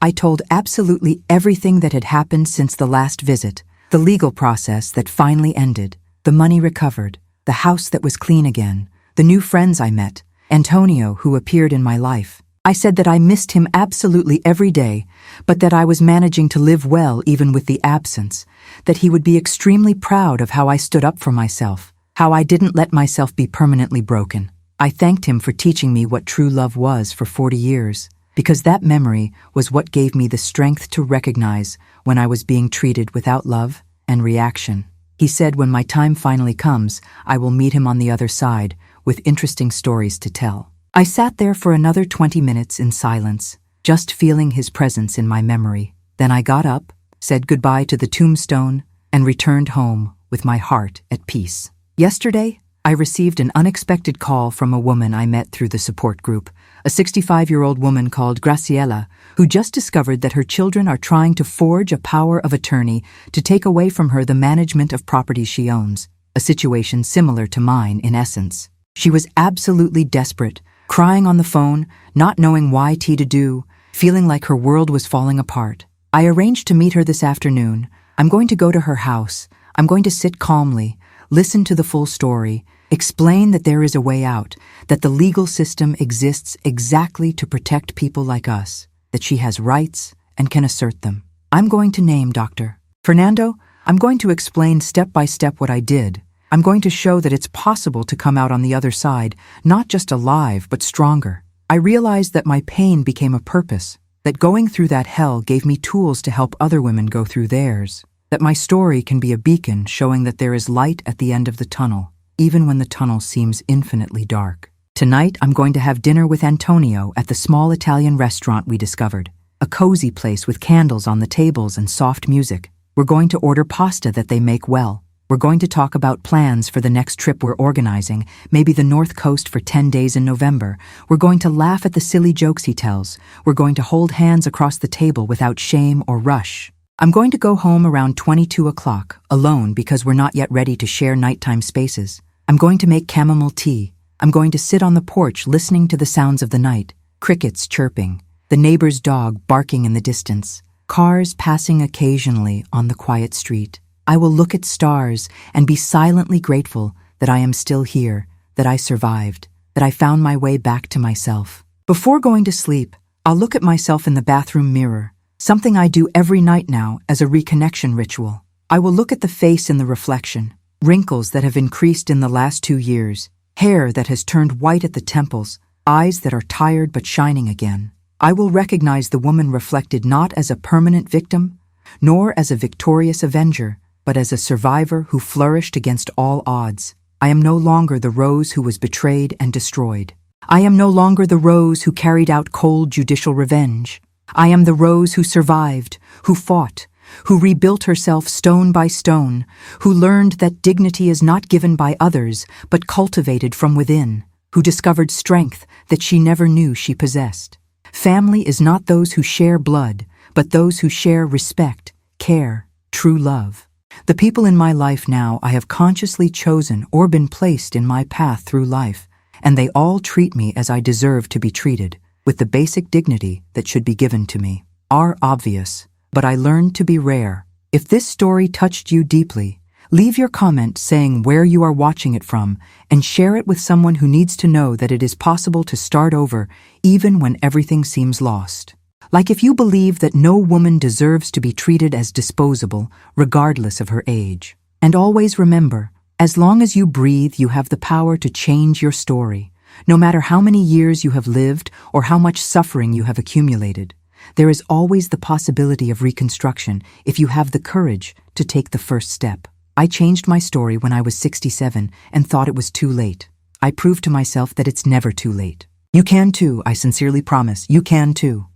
I told absolutely everything that had happened since the last visit, the legal process that finally ended, the money recovered, the house that was clean again, the new friends I met, Antonio who appeared in my life. I said that I missed him absolutely every day, but that I was managing to live well even with the absence, that he would be extremely proud of how I stood up for myself, how I didn't let myself be permanently broken. I thanked him for teaching me what true love was for 40 years, because that memory was what gave me the strength to recognize when I was being treated without love and reaction. He said when my time finally comes, I will meet him on the other side with interesting stories to tell. I sat there for another 20 minutes in silence, just feeling his presence in my memory. Then I got up, said goodbye to the tombstone, and returned home with my heart at peace. Yesterday, I received an unexpected call from a woman I met through the support group, a 65-year-old woman called Graciela, who just discovered that her children are trying to forge a power of attorney to take away from her the management of properties she owns, a situation similar to mine in essence. She was absolutely desperate, crying on the phone, not knowing what to do, feeling like her world was falling apart. I arranged to meet her this afternoon. I'm going to go to her house. I'm going to sit calmly, listen to the full story, explain that there is a way out, that the legal system exists exactly to protect people like us, that she has rights and can assert them. I'm going to name Dr. Fernando. I'm going to explain step by step what I did. I'm going to show that it's possible to come out on the other side, not just alive, but stronger. I realized that my pain became a purpose, that going through that hell gave me tools to help other women go through theirs, that my story can be a beacon showing that there is light at the end of the tunnel, even when the tunnel seems infinitely dark. Tonight, I'm going to have dinner with Antonio at the small Italian restaurant we discovered. A cozy place with candles on the tables and soft music. We're going to order pasta that they make well. We're going to talk about plans for the next trip we're organizing, maybe the North Coast for 10 days in November. We're going to laugh at the silly jokes he tells. We're going to hold hands across the table without shame or rush. I'm going to go home around 22 o'clock, alone because we're not yet ready to share nighttime spaces. I'm going to make chamomile tea. I'm going to sit on the porch listening to the sounds of the night. Crickets chirping, the neighbor's dog barking in the distance, cars passing occasionally on the quiet street. I will look at stars and be silently grateful that I am still here, that I survived, that I found my way back to myself. Before going to sleep, I'll look at myself in the bathroom mirror, something I do every night now as a reconnection ritual. I will look at the face in the reflection, wrinkles that have increased in the last 2 years, hair that has turned white at the temples, eyes that are tired but shining again. I will recognize the woman reflected not as a permanent victim, nor as a victorious avenger, but as a survivor who flourished against all odds. I am no longer the Rose who was betrayed and destroyed. I am no longer the Rose who carried out cold judicial revenge. I am the Rose who survived, who fought, who rebuilt herself stone by stone, who learned that dignity is not given by others, but cultivated from within, who discovered strength that she never knew she possessed. Family is not those who share blood, but those who share respect, care, true love. The people in my life now I have consciously chosen or been placed in my path through life, and they all treat me as I deserve to be treated, with the basic dignity that should be given to me. Are obvious, but I learned to be rare. If this story touched you deeply, leave your comment saying where you are watching it from and share it with someone who needs to know that it is possible to start over even when everything seems lost. Like if you believe that no woman deserves to be treated as disposable, regardless of her age. And always remember, as long as you breathe, you have the power to change your story. No matter how many years you have lived or how much suffering you have accumulated, there is always the possibility of reconstruction if you have the courage to take the first step. I changed my story when I was 67 and thought it was too late. I proved to myself that it's never too late. You can too, I sincerely promise. You can too.